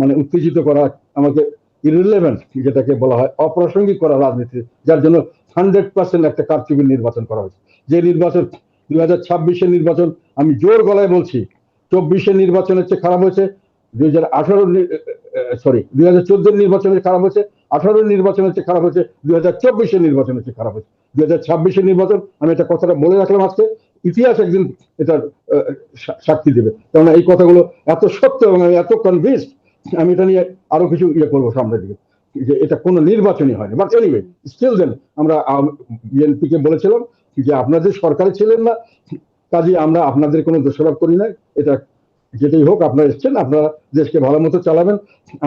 মানে উত্তেজিত করা, আমাকে ইরিলেভেন্ট, যেটাকে বলা হয় অপ্রাসঙ্গিক করা রাজনীতি, যার জন্য 100% একটা কারচুপির নির্বাচন করা হয়েছে। যে নির্বাচন 2026-এর নির্বাচন, আমি জোর গলায় বলছি, 24-এর নির্বাচনের চেয়ে খারাপ হয়েছে। 2018 সরি 2014 নির্বাচনের খারাপ হয়েছে, 18 নির্বাচনের চেয়ে খারাপ হয়েছে, 2024-এর নির্বাচনের চেয়ে খারাপ হয়েছে। 2026-এর নির্বাচন, আমি এটা কথাটা বলে রাখলাম আজকে, ইতিহাস একদিন এটার সাক্ষী দেবে, কেননা এই কথাগুলো এত সত্য এবং আমি এত কনভিন্সড। আমি এটা নিয়ে আরো কিছু ইয়ে করবো সামনের দিকে, যে এটা কোনো নির্বাচনই হয়নি। বাট এনিওয়ে, স্টিল দেন আমরা বিএনপি কে বলেছিলাম যে আপনাদের সরকারে ছিলেন না, কাজে আমরা আপনাদের কোনো দোষারোপ করি না। এটা যেটাই হোক, আপনারা এসছেন, আপনারা দেশকে ভালো মতো চালাবেন,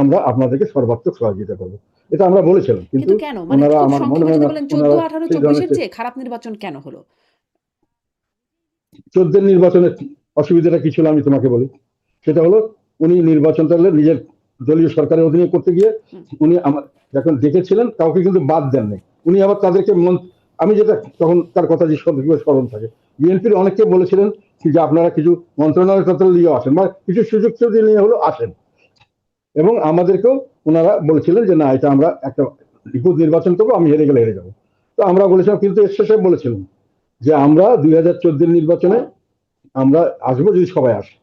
আমরা আপনাদেরকে সর্বাত্মক সহযোগিতা করবো, এটা আমরা বলেছিলাম। কিন্তু কিন্তু কেন? মানে ওনারা, খুব আমার মনে সংক্ষেপে হয় যদি না বলেন ওনারা ১৪, ১৮, সেই ২৪ ধরনের। এর চেয়ে খারাপ নির্বাচন কেন হলো? 14 নির্বাচনের অসুবিধাটা কি ছিল আমি তোমাকে বলি। সেটা হলো, উনি নির্বাচনটা হলে নিজের দলীয় সরকারের অধীনে করতে গিয়ে হুম, উনি আমার যখন ডেকেছিলেন কাউকে কিন্তু বাদ দেন নাই। উনি আবার তাদেরকে আমি যেটা তখন তার কথা যে স্মরণ থাকে, বিএনপির অনেককে বলেছিলেন যে আপনারা কিছু মন্ত্রণালয় তন্ত্র নিয়ে আসেন, বা কিছু সুযোগ সুবিধা নিয়ে হলো আসেন। এবং আমাদেরকেও ওনারা বলেছিলেন যে না, এটা আমরা একটা নিখুঁত নির্বাচন করবো, আমি হেরে গেলে হেরে যাবো। তো আমরা বলেছিলাম, কিন্তু এর শেষে বলেছিলাম যে আমরা 2014 নির্বাচনে আমরা আসবো যদি সবাই আসে।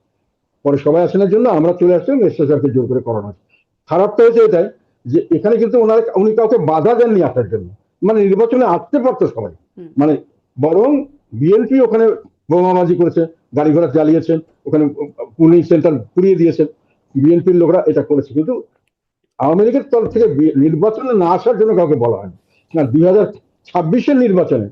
পরে সবাই আসানোর জন্য আমরা চলে আসলাম, এসএসআরকে জোর করে করানো হয়েছে। খারাপটা হয়েছে এটাই যে এখানে কিন্তু উনি কাউকে বাধা দেননি আসার জন্য, মানে নির্বাচনে আসতে পারতো সবাই। হুম। মানে বরং বিএনপি ওখানে বোমাবাজি করেছে, গাড়ি ঘোড়া চালিয়েছেন, ওখানে পুলিশ সেন্টার পুড়িয়ে দিয়েছেন, বিএনপির লোকরা এটা করেছে। কিন্তু আওয়ামী লীগের তরফ থেকে নির্বাচনে না আসার জন্য কাউকে বলা হয়নি না। 2026-এর নির্বাচনে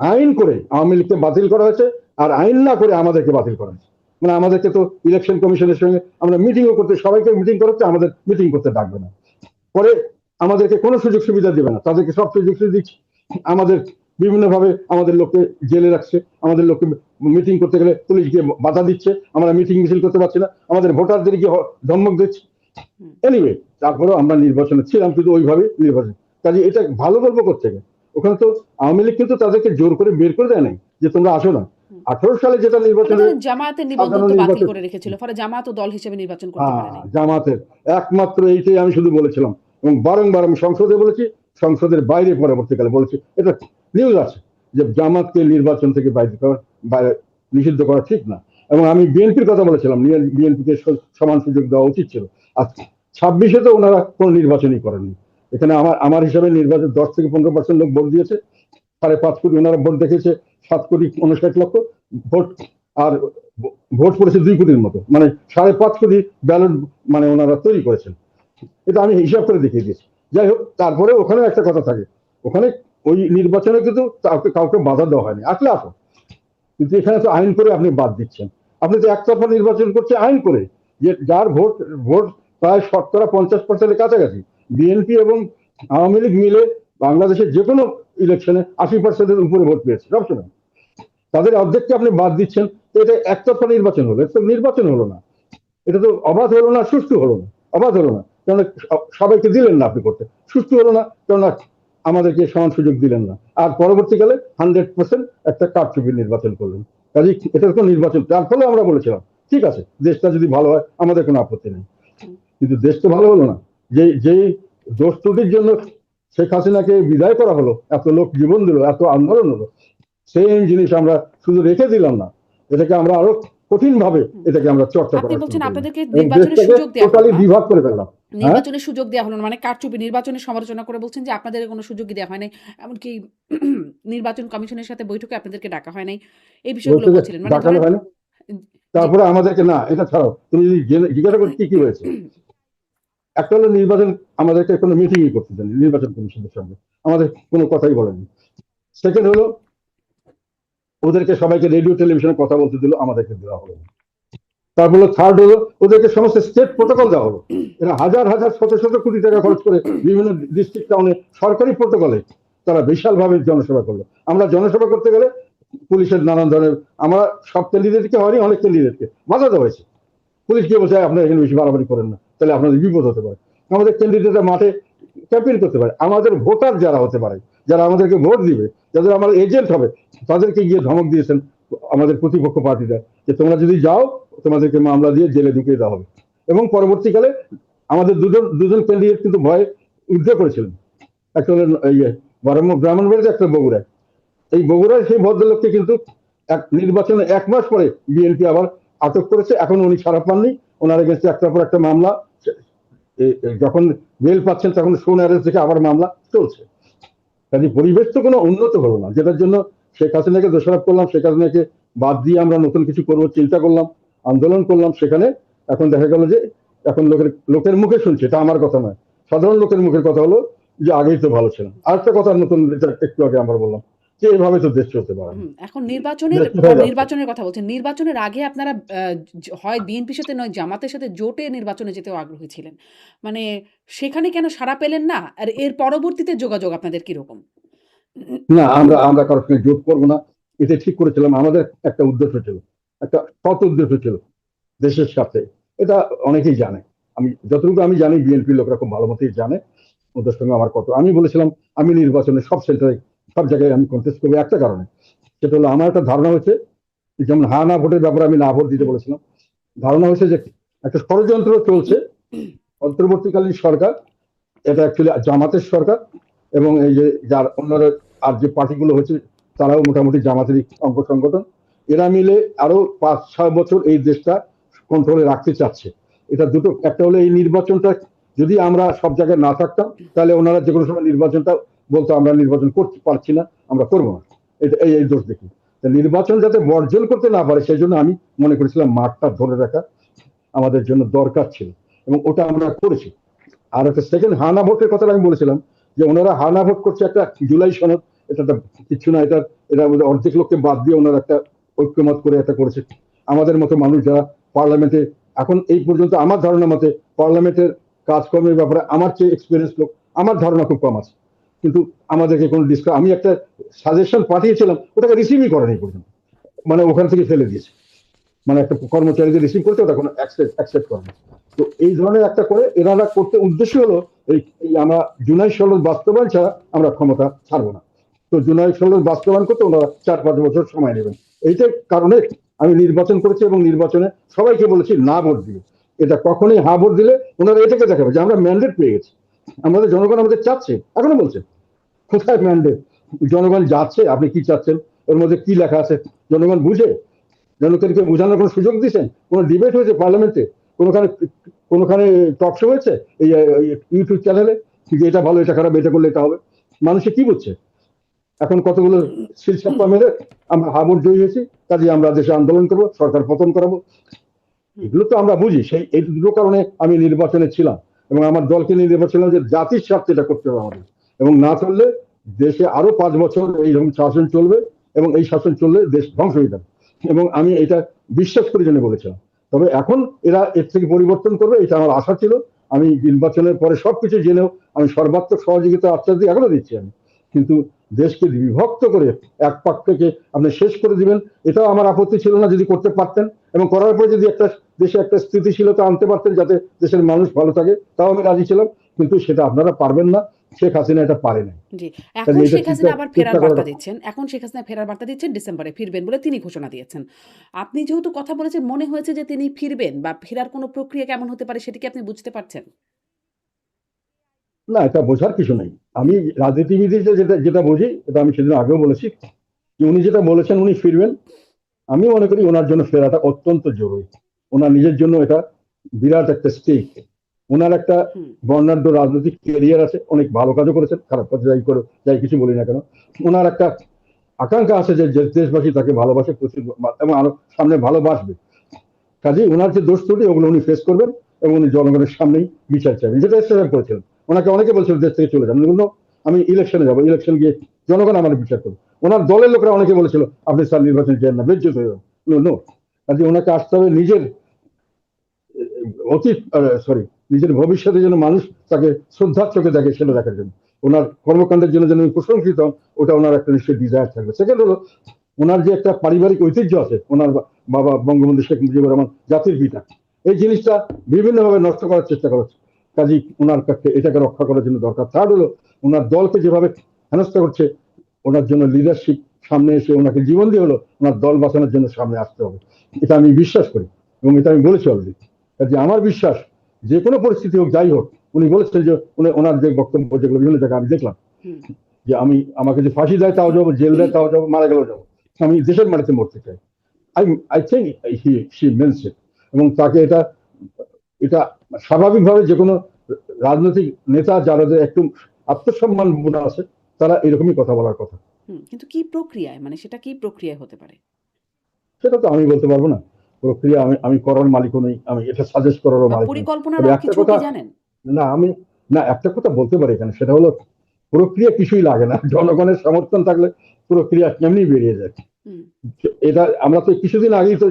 আইন করে আওয়ামী লীগকে বাতিল করা হয়েছে, আর আইন না করে আমাদেরকে বাতিল করা হয়েছে। মানে আমাদেরকে তো ইলেকশন কমিশনের সঙ্গে আমরা মিটিংও করতে, সবাইকে মিটিং করাচ্ছে, আমাদের মিটিং করতে ডাকবে না। পরে আমাদেরকে কোনো সুযোগ সুবিধা দেবে না, তাদেরকে সব সুযোগ সুবিধা দিচ্ছে। আমাদের বিভিন্ন ভাবে আমাদের লোককে জেলে রাখছে, আমাদের লোককে মিটিং করতে গেলে পুলিশ গিয়ে বাধা দিচ্ছে, আমরা মিটিং মিছিল করতে পারছি না, আমাদের ভোটারদের গিয়ে ধমক দিচ্ছে। হুম। এনিওয়ে, তারপরেও আমরা নির্বাচনে ছিলাম, কিন্তু ওইভাবে নির্বাচন। কাজে এটা ভালো গল্প করতে গেলে ওখানে তো আওয়ামী লীগ কিন্তু তাদেরকে জোর করে বের করে দেয় নাই যে তোমরা আসো না। হুম। 18 সালে যেটা আবার নির্বাচনে ধরেন জামায়াতের নিবন্ধন সাধারণ তো বাতিল নির্বাচন, করে রেখেছিল। ফলে জামায়াতও দল হিসেবে নির্বাচন করতে পারে নাই। জামাতের একমাত্র এইটাই আমি শুধু বলেছিলাম, এবং বারংবার আমি সংসদে বলেছি, সংসদের বাইরে পরবর্তীকালে বলেছি, এটা নিউজ আছে যে জামাতকে নির্বাচন থেকে বাইরে নিষিদ্ধ করা ঠিক না। এবং আমি বিএনপির কথা বলেছিলাম, বিএনপিকে সমান সুযোগ দেওয়া উচিত ছিল। আর 26-এ তো ওনারা কোন নির্বাচনই করেননি। এখানে আমার আমার হিসাবে নির্বাচন 10 থেকে 15% লোক ভোট দিয়েছে, 5.5 কোটি, ওনারা ভোট দেখেছে 7,59,00,000 ভোট আর ভোট পড়েছে 2 কোটির মতো, মানে 5.5 কোটি ব্যালট মানে ওনারা তৈরি করেছেন। এটা আমি হিসাব করে দেখিয়ে দিয়েছি। যাই হোক, তারপরে ওখানে একটা কথা থাকে, ওখানে ওই নির্বাচনে কিন্তু কাউকে কাউকে বাধা দেওয়া হয়নি, আসলে আসো। কিন্তু এখানে তো আইন করে আপনি বাদ দিচ্ছেন। আপনি তো একতরফা নির্বাচন করছে আইন করে, যে যার ভোট ভোট প্রায় 50% কাছাকাছি। বিএনপি এবং আওয়ামী লীগ মিলে বাংলাদেশের যে কোনো ইলেকশনে 80%-এর উপরে ভোট পেয়েছে সবসময়। তাদের অর্ধেককে আপনি বাদ দিচ্ছেন, তো এটা একতরফা নির্বাচন হলো, এটা তো নির্বাচন হলো না। এটা তো অবাধ হলো না, সুষ্ঠু হলো না, অবাধ হলো না। কেননা সবাইকে দিলেন না আপনি করতে, সুষ্ঠু হলো না, কেননা আমাদেরকে সমান সুযোগ দিলেন না। আর পরবর্তীকালে 100% একটা কারচুপি নির্বাচন করলেন। কাজে এটা তো নির্বাচন, তার ফলে আমরা বলেছিলাম ঠিক আছে, দেশটা যদি ভালো হয় আমাদের কোনো আপত্তি নেই। কিন্তু দেশ তো ভালো হলো না। যেই দোষ ত্রুটির জন্য শেখ হাসিনাকে বিদায় করা হলো, এত লোক জীবন দিল, এত আন্দোলন হলো, সেই জিনিস আমরা শুধু রেখে দিলাম না, এটাকে আমরা আরো কঠিন ভাবে এটাকে আমরা চর্চা আপনি করা শুরু বলছেন করলাম আপনাদেরকে এবং নির্বাচনের দেশটাকে সুযোগ দেওয়া হলো টোটালি না। বিভাগ করে ফেললাম। হ্যাঁ, নির্বাচনের সুযোগ দেওয়া হলো না মানে কারচুপি, নির্বাচনের সমালোচনা করে বলছেন যে আপনাদের কোনো সুযোগই দেওয়া হয় নাই। এমনকি নির্বাচন কমিশনের সাথে বৈঠকে আপনাদেরকে ডাকা হয় নাই। এই বিষয়গুলো বলতে যে বলছিলেন। মানে ডাকানো ধরেন হয় না, জি। তারপরে আমাদেরকে না, এটা ছাড়াও তুমি যদি জিজ্ঞাসা করো কি কি হয়েছে। একটা হলো নির্বাচন, আমাদেরকে কোনো মিটিংই করতে দেননি নির্বাচন কমিশনের সঙ্গে, আমাদের কোনো কথাই বলেনি। সেকেন্ড হলো, ওদেরকে সবাইকে রেডিও টেলিভিশনে কথা বলতে দিল, আমাদেরকে দেওয়া হলো না। তারপরে থার্ড হলো, ওদেরকে সমস্ত স্টেট প্রোটোকল দেওয়া হলো। এরা হাজার হাজার শত শত কোটি টাকা খরচ করে বিভিন্ন ডিস্ট্রিক্ট টাউনে সরকারি প্রোটোকলে তারা বিশালভাবে জনসভা করলো। আমরা জনসভা করতে গেলে পুলিশের নানান ধরনের, আমরা সব ক্যান্ডিডেটকে হয়নি, অনেক ক্যান্ডিডেটকে বাধা দেওয়া হয়েছে। পুলিশ গিয়ে বলছে আপনারা এখানে বেশি বাড়াবাড়ি করেন না, তাহলে আপনাদের বিপদ হতে পারে। আমাদের ক্যান্ডিডেটরা মাঠে ক্যাম্পেইন করতে পারে, আমাদের ভোটার যারা হতে পারে, যারা আমাদেরকে ভোট দিবে, যাদের আমার এজেন্ট হবে, তাদেরকে গিয়ে ধমক দিয়েছেন আমাদের প্রতিপক্ষ পার্টিটা, যে তোমরা যদি যাও তোমাদেরকে মামলা দিয়ে জেলে ঢুকিয়ে দেওয়া হবে। এবং পরবর্তীকালে আমাদের দুজন দুজন ক্যান্ডিডেট কিন্তু ভয়ে উদ্ধার করেছিলেন। একটা হলেন ব্রাহ্মণবাড়িতে, একটা বগুড়ায়। এই বগুড়ায় সেই ভদ্রলোককে কিন্তু নির্বাচনের 1 মাস পরে বিএনপি আবার আটক করেছে, এখন উনি ছাড়া পাননি। ওনার এগেন্সে একটার পর একটা মামলা, যখন বেল পাচ্ছেন তখন শোন অ্যারেস্ট থেকে আবার মামলা চলছে। কাজে পরিবেশ তো কোনো উন্নত হলো না, যেটার জন্য শেখ হাসিনাকে দোষারোপ করলাম, শেখ হাসিনাকে বাদ দিয়ে আমরা নতুন কিছু করবো চিন্তা করলাম, আন্দোলন করলাম। সেখানে এখন দেখা গেল যে এখন লোকের লোকের মুখে শুনছে, এটা আমার কথা নয়, সাধারণ লোকের মুখের কথা হলো যে আগেই তো ভালো ছিলাম। আরেকটা কথা নতুন, যেটা একটু আগে আমরা বললাম, যে এভাবে তো দেশ চলতে পারে না, এখন নির্বাচনের দেশ কোথায় যাচ্ছে। নির্বাচনের কথা বলছেন। নির্বাচনের আগে আপনারা হয় বিএনপির সাথে নয় জামাতের সাথে জোটে নির্বাচনে যেতেও আগ্রহী ছিলেন। মানে সেখানে কেন সাড়া পেলেন না? আর এর পরবর্তীতে যোগাযোগ আপনাদের কিরকম? না, আমরা আমরা কারোর সঙ্গে জোট করবো না, এটা ঠিক করেছিলাম। আমাদের একটা উদ্দেশ্য ছিল, একটা সৎ উদ্দেশ্য ছিল দেশের সাথে। এটা অনেকেই জানে, আমি যতটুকু আমি জানি, বিএনপি লোকরা খুব ভালো মতোই জানে ওদের সঙ্গে আমার কত। আমি বলেছিলাম আমি নির্বাচনে সব সেন্টারে সব জায়গায় আমি কন্টেস্ট করবো একটা কারণে, সেটা হলো আমার একটা ধারণা হচ্ছে, যেমন হা না ভোটের ব্যাপারে আমি না ভোট দিতে বলেছিলাম। ধারণা হচ্ছে যে একটা ষড়যন্ত্র চলছে, অন্তর্বর্তীকালীন সরকার, এটা অ্যাকচুয়ালি জামাতের সরকার, এবং এই যে যার অন্যরা আর যে পার্টিগুলো হচ্ছে তারাও মোটামুটি জামাতেরই অঙ্গ সংগঠন, এরা মিলে আরো 5-6 বছর এই দেশটা কন্ট্রোলে রাখতে চাচ্ছে। এটা দুটো, একটা হলো এই নির্বাচনটা যদি আমরা সব জায়গায় না থাকতাম, তাহলে ওনারা যে কোনো সময় নির্বাচনটা বলতো আমরা নির্বাচন করতে পারছি না, আমরা করবো না। এটা এই এই দোষ দেখি। নির্বাচন যাতে বর্জন করতে না পারে সেই জন্য আমি মনে করেছিলাম মাঠটা ধরে রাখা আমাদের জন্য দরকার ছিল, এবং ওটা আমরা করেছি। আর একটা সেকেন্ড হানা ভোটের কথা আমি বলেছিলাম, যে ওনারা হানা ভোট করছে একটা জুলাই সনদ, এটা কিছু না, এটা এটা অর্ধেক লোককে বাদ দিয়ে ওনারা একটা ঐক্যমত করে একটা করেছে। আমাদের মতো মানুষ যারা পার্লামেন্টে এখন এই পর্যন্ত, আমার ধারণা মতে পার্লামেন্টের কাজকর্মের ব্যাপারে আমার চেয়ে এক্সপিরিয়েন্স লোক, আমার ধারণা খুব কম আছে, কিন্তু আমাদেরকে কোনো ডিসকাস, আমি একটা সাজেশন পাঠিয়েছিলাম, ওটাকে রিসিভই করেনি পর্যন্ত, মানে ওখান থেকে ফেলে দিয়েছে। মানে একটা কর্মচারীদের রিসিভ করতে, ওটা কোনো অ্যাকসেপ্ট করে না। তো এই ধরনের একটা করে এনারা করতে, উদ্দেশ্য হলো এই আমরা জুলাই সনদ বাস্তবায়ন ছাড়া আমরা ক্ষমতা ছাড়বো না। তো জুলাই সনদ বাস্তবায়ন করতে ওনারা 4-5 বছর সময় নেবেন। এইটার কারণে আমি নির্বাচন করেছি, এবং নির্বাচনে সবাইকে বলেছি না ভোট দিবে। এটা কখনোই হা ভোট দিলে ওনারা এটাকে দেখাবে যে আমরা ম্যান্ডেট পেয়ে গেছি, আমাদের জনগণ আমাদের চাচ্ছে, এখনো বলছে কোথায় ম্যান্ডেট। জনগণ যাচ্ছে, আপনি কি চাচ্ছেন, ওর মধ্যে কি লেখা আছে জনগণ বুঝে? জনগণকে বোঝানোর কোনো সুযোগ দিয়েছেন? কোনো ডিবেট হয়েছে পার্লামেন্টে? কোনোখানে কোনোখানে টক শো হয়েছে এই ইউটিউব চ্যানেলে, যে এটা ভালো, এটা খারাপ, এটা করলে এটা হবে? মানুষে কি বুঝছে? এখন কতগুলো শিলচাপ্পা মেরে আমরা হাবুড় জয়ী হয়েছি, কাজে আমরা দেশে আন্দোলন করবো, সরকার পতন করাবো। হুম, এগুলো তো আমরা বুঝি। সেই এই দুটো কারণে আমি নির্বাচনে ছিলাম এবং আমার দলকে নিয়ে নির্বাচনে যে জাতির স্বার্থে এটা করতে হবে আমাদের, এবং না চললে দেশে আরো 5 বছর এইরকম শাসন চলবে এবং এই শাসন চললে দেশ ধ্বংস হয়ে যাবে। এবং আমি এটা বিশ্বাস করে জন্য বলেছিলাম। তবে এখন এরা এর থেকে পরিবর্তন করবে, এটা আমার আশা ছিল। আমি নির্বাচনের পরে সবকিছু জেনেও আমি সর্বাত্মক সহযোগিতা আশ্বাস দিয়ে এখনো দিচ্ছি আমি, কিন্তু দেশকে বিভক্ত করে এক পক্ষকে আপনি শেষ করে দিবেন, এটাও আমার আপত্তি ছিল না যদি করতে পারতেন, এবং করার পরে যদি একটা দেশে একটা স্থিতিশীলতা আনতে পারতেন যাতে দেশের মানুষ ভালো থাকে, তাও আমি রাজি ছিলাম। কিন্তু সেটা আপনারা পারবেন না, শেখ হাসিনা এটা পারে না। জি। কাজে এখন এটা শেখ চিন্তা হাসিনা আবার চেষ্টা ফেরার বার্তা করা। দিচ্ছেন। এখন শেখ হাসিনা ফেরার বার্তা দিচ্ছেন, ডিসেম্বরে ফিরবেন বলে তিনি ঘোষণা দিয়েছেন। আপনি যেহেতু কথা বলেছেন, মনে হয়েছে যে তিনি ফিরবেন বা ফেরার কোনো প্রক্রিয়া কেমন হতে পারে সেটি কি আপনি বুঝতে পারছেন? না, এটা বোঝার কিছু নেই। আমি রাজনীতিবিদ যেটা যেটা বুঝি, এটা আমি সেদিন আগেও বলেছি, যে উনি যেটা বলেছেন উনি ফিরবেন। আমি মনে করি ওনার জন্য ফেরাটা অত্যন্ত জরুরি। ওনার নিজের জন্য এটা বিরাট একটা স্টেক। ওনার একটা হুম, বর্ণাঢ্য রাজনৈতিক ক্যারিয়ার আছে, অনেক ভালো কাজও করেছেন, খারাপ কাজ যাই করে যাই কিছু বলি না কেন। ওনার একটা আকাঙ্ক্ষা আছে যে যে দেশবাসী তাকে ভালোবাসে প্রচুর, এবং আরো সামনে ভালোবাসবে। কাজেই ওনার যে দোষ ত্রুটি ওগুলো উনি ফেস করবেন এবং উনি জনগণের সামনেই বিচার চাইবেন, যেটা ইসলাম করেছিলেন। ওনাকে অনেকে বলছিল দেশ থেকে চলে যান, উনি বলল, আমি ইলেকশনে যাবো, ইলেকশন গিয়ে জনগণ আমার বিচার করবে। ওনার দলের লোকরা অনেকে বলেছিল আপনি স্যার নির্বাচন চেন না, বেজ্জত হয়ে যাবেন। নো, কাজে ওনাকে আসতে হবে নিজের অতীত, সরি, নিজের ভবিষ্যতে যেন মানুষ তাকে শ্রদ্ধার চোখে দেখে, সেটা দেখার জন্য, ওনার কর্মকাণ্ডের জন্য যেন উনি প্রশংসিত হন, ওটা ওনার একটা নিশ্চয়ই ডিজায়ার থাকবে। সেকেন্ড হলো, ওনার যে একটা পারিবারিক ঐতিহ্য আছে, ওনার বাবা বঙ্গবন্ধু শেখ মুজিবুর রহমান জাতির পিতা, এই জিনিসটা বিভিন্নভাবে নষ্ট করার চেষ্টা করা হচ্ছে। কাজী ওনার কাছে এটাকে রক্ষা করার জন্য দরকার। থার্ড হলো, ওনার দলকে যেভাবে হেনস্থা করছে, ওনার জন্য লিডারশিপ সামনে এসে ওনাকে জীবন দিয়ে হলো ওনার দল বাঁচানোর জন্য সামনে আসতে হবে। এটা আমি বিশ্বাস করি এবং এটা আমি বলেছি অলরেডি। কাজে আমার বিশ্বাস, যে কোনো পরিস্থিতি হোক যাই হোক, উনি বলেছেন যে ওনার যে বক্তব্য যেগুলো বিভিন্ন জায়গায় আমি দেখলাম, হুম, যে আমি, আমাকে যে ফাঁসি দেয় তাও যাবো, জেল দেয় তাও যাবো, মারা গেলেও যাবো, আমি দেশের মাটিতে মরতে চাই। I I think she means ইট। এবং তাকে এটা এটা স্বাভাবিকভাবে যে কোনো রাজনৈতিক নেতা যাদের একটু আত্মসম্মান বোধ আছে, তারা এরকমই কথা বলার কথা। হুম। কিন্তু কি প্রক্রিয়ায়? মানে সেটা কি প্রক্রিয়ায় হতে পারে? সেটা তো আমি বলতে পারবো না। প্রক্রিয়া আমি আমি করার মালিকও নই, আমি এটা সাজেস্ট করারও বা মালিক নই। পরিকল্পনার তবে একটা কিছুও কথা, কি জানেন? না আমি, না একটা কথা বলতে পারি এখানে, সেটা হলো প্রক্রিয়া কিছুই লাগে না, জনগণের সমর্থন থাকলে প্রক্রিয়া কেমনি বেরিয়ে যায়। হুম, এটা আমরা তো কিছুদিন আগেই তো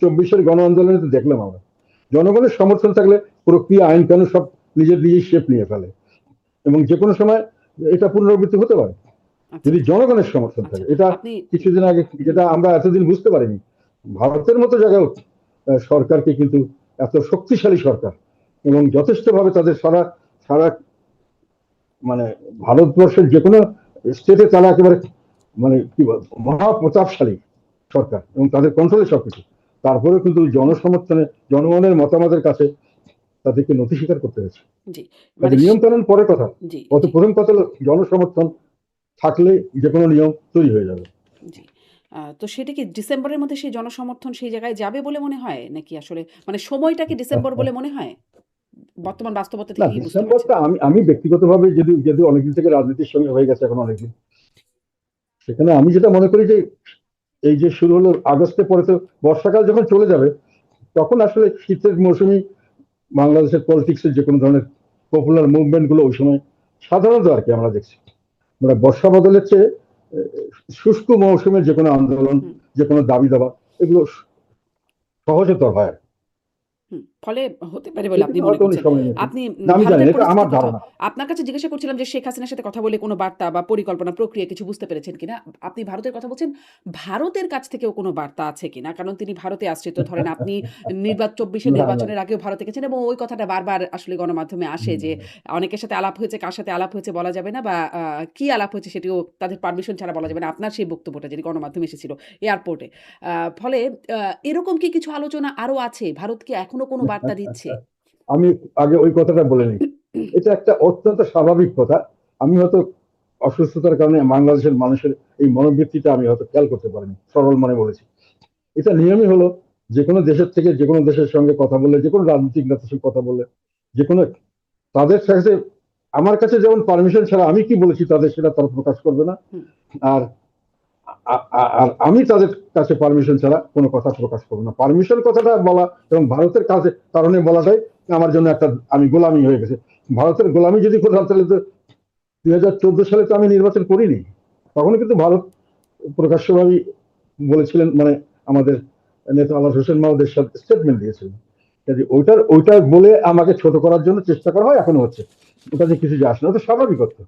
24-এর গণ আন্দোলনে তো দেখলাম আমরা, জনগণের সমর্থন থাকলে প্রক্রিয়া আইন কানুন সব নিজের নিজেই শেপ নিয়ে ফেলে, এবং যে কোনো সময় এটা পুনরাবৃত্তি হতে পারে আচ্ছা, যদি জনগণের সমর্থন আচ্ছা। থাকে। এটা আপনি কিছুদিন আগে, হুম, যেটা আমরা এতদিন বুঝতে পারিনি, ভারতের মতো জায়গায় সরকারকে কিন্তু, এত শক্তিশালী সরকার এবং যথেষ্ট ভাবে তাদের সারা সারা মানে ভারতবর্ষের যে কোনো স্টেটে তারা একেবারে মানে কি বল, মহাপ্রতাপশালী সরকার এবং তাদের কন্ট্রোলে সবকিছু। তারপরেও কিন্তু জনসমর্থনে, জনগণের মতামতের কাছে তাদেরকে নথি স্বীকার করতে হয়েছে। জি, কাজে মানে নিয়ম কানুন পরে কথা, জি, অত জি, প্রথম কথা হলো জনসমর্থন থাকলে যে কোনো নিয়ম তৈরি হয়ে যাবে। জি। তো সেটা কি ডিসেম্বরের মধ্যে সেই জনসমর্থন সেই জায়গায় যাবে বলে মনে হয়? নাকি আসলে মানে সময়টা কি ডিসেম্বর বলে মনে হয়? বর্তমান বাস্তবতা না, থেকে কি বুঝতে পারছেন? ডিসেম্বরটা আমি আমি ব্যক্তিগতভাবে যদি যদি অনেকদিন থেকে রাজনীতির সঙ্গে হয়ে গেছে এখন অনেকদিন, সেখানে আমি যেটা মনে করি যে এই যে শুরু হলো আগস্টের পরে, তো বর্ষাকাল যখন চলে যাবে, তখন আসলে শীতের মৌসুমে বাংলাদেশের পলিটিক্সের যে কোনো ধরনের পপুলার মুভমেন্ট গুলো ওই সময় সাধারণত আর কি আমরা দেখছি, আমরা বর্ষা বদলের চেয়ে শুষ্ক মৌসুমের যে কোনো আন্দোলন, হুম। যে কোনো দাবি দাবা, এগুলো সহজতর হয়। ফলে হতে পারে বলে আপনি সেজন্য মনে হয়তো উনি করছেন। সময় নিয়েছেন। আপনি না, আমি জানি ভারতের না, এটা আমার পরিস্থিতির কথা ধারণা। আপনার কাছে জিজ্ঞাসা করছিলাম যে শেখ হাসিনার সাথে কথা বলে কোনো বার্তা বা পরিকল্পনা প্রক্রিয়া কিছু বুঝতে পেরেছেন কিনা? আপনি ভারতের কথা বলছেন। ভারতের কাছ থেকেও কোনো বার্তা আছে কিনা? কারণ তিনি ভারতে আশ্রিত। ধরেন আপনি 24 এর না, না, নির্বাচনের আগেও ভারতে গেছেন এবং ওই কথাটা বারবার আসলে গণমাধ্যমে আসে যে অনেকের সাথে আলাপ হয়েছে, কার সাথে আলাপ হয়েছে বলা যাবে না বা কি আলাপ হয়েছে সেটিও তাদের পারমিশন ছাড়া বলা যাবে না। আপনার সেই বক্তব্যটা যেটি গণমাধ্যমে এসেছিল এয়ারপোর্টে। ফলে এরকম কি কিছু আলোচনা আরো আছে? ভারত কি এখনো কোনো বার্তা দিচ্ছে? আমি আগে ওই কথাটা বলে নিই। এটা একটা অত্যন্ত স্বাভাবিক কথা। আমি হয়তো অসুস্থতার কারণে বাংলাদেশের মানুষের এই মনোবৃত্তিটা আমি হয়তো খেয়াল করতে পারিনি, সরল মনে বলেছি। এটা নিয়মই হলো, যে কোনো দেশের থেকে যে কোনো দেশের সঙ্গে কথা বললে, যে কোনো রাজনৈতিক নেতার সঙ্গে কথা বললে, যে কোনো তাদের সাথে আমার কাছে যেমন পারমিশন ছাড়া আমি কি বলেছি তাদের সেটা তারা প্রকাশ করবে না। হুম, আর আর আমি তাদের কাছে পারমিশন ছাড়া কোনো কথা প্রকাশ করবো না। পারমিশন কথাটা বলা এবং ভারতের কাছে কারণে বলাটাই আমার জন্য একটা, আমি গোলামি হয়ে গেছে। ভারতের গোলামি যদি করতাম তাহলে তো 2014 সালে তো আমি নির্বাচন করিনি। তখন কিন্তু ভারত প্রকাশ্যভাবেই বলেছিলেন, মানে আমাদের নেতা আলাল হোসেন মাহমুদের সাথে স্টেটমেন্ট দিয়েছিলেন। কাজে ওইটা বলে আমাকে ছোট করার জন্য চেষ্টা করা হয়, এখনো হচ্ছে। ওটা যে কিছু যায় আসে না, ওটা স্বাভাবিক কথা।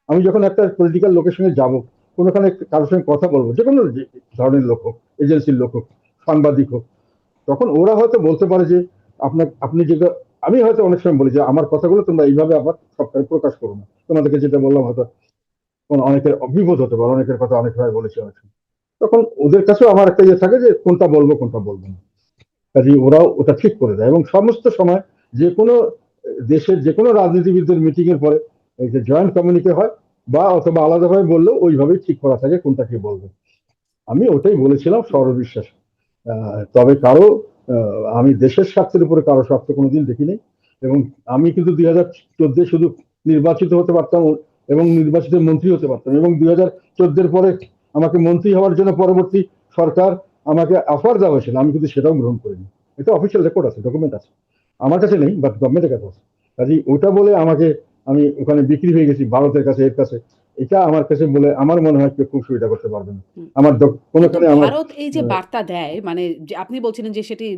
আমি যখন একটা পলিটিক্যাল লোকের সঙ্গে যাবো, কোনোখানে কারোর সঙ্গে কথা বলবো, যে কোনো ধরনের লোক হোক, এজেন্সির লোক হোক, সাংবাদিক হোক, তখন ওরা হয়তো বলতে পারে যে আপনি যেটা, আমি হয়তো অনেক সময় বলি যে আমার কথাগুলো তোমরা এইভাবে আবার সবটাই প্রকাশ করো না। তোমাদেরকে যেটা বললাম হয়তো অনেকের বিপদ হতে পারে, অনেকের কথা অনেক ভাবে বলেছি অনেক সময়। তখন ওদের কাছেও আমার একটা ইয়ে থাকে যে কোনটা বলবো কোনটা বলবো না। কাজে ওরাও ওটা ঠিক করে দেয়, এবং সমস্ত সময় যে কোনো দেশের যে কোনো রাজনীতিবিদদের মিটিং এর পরে এই যে জয়েন্ট কমিউনিকে হয় বা অথবা আলাদাভাবে বললেও ওইভাবেই ঠিক করা থাকে কোনটা কি বলবে। আমি ওটাই বলেছিলাম, হুম, সর্ববিশ্বাস। তবে কারো আমি দেশের স্বার্থের উপরে কারো স্বার্থ কোনোদিন দেখিনি। এবং আমি কিন্তু 2014 শুধু নির্বাচিত হতে পারতাম এবং নির্বাচিত মন্ত্রী হতে পারতাম, এবং 2014 পরে আমাকে মন্ত্রী হওয়ার জন্য পরবর্তী সরকার আমাকে অফার দেওয়া হয়েছিল, আমি কিন্তু সেটাও গ্রহণ করিনি। এটা অফিসিয়াল রেকর্ড আছে, ডকুমেন্ট আছে, আমার কাছে নেই বাট গভর্নমেন্টের কাছে আছে। কাজে ওটা বলে আমাকে আমি ওখানে বিক্রি হয়ে গেছি ভারতের কাছে, এর কাছে, এটা আমার কাছে বলে আমার মনে হয় কেউ খুব সুবিধা করতে পারবে না। হুম। আমার কিন্তু কোনোখানে আমার ভারত এই যে বার্তা দেয় মানে যে আপনি বলছিলেন যে সেটি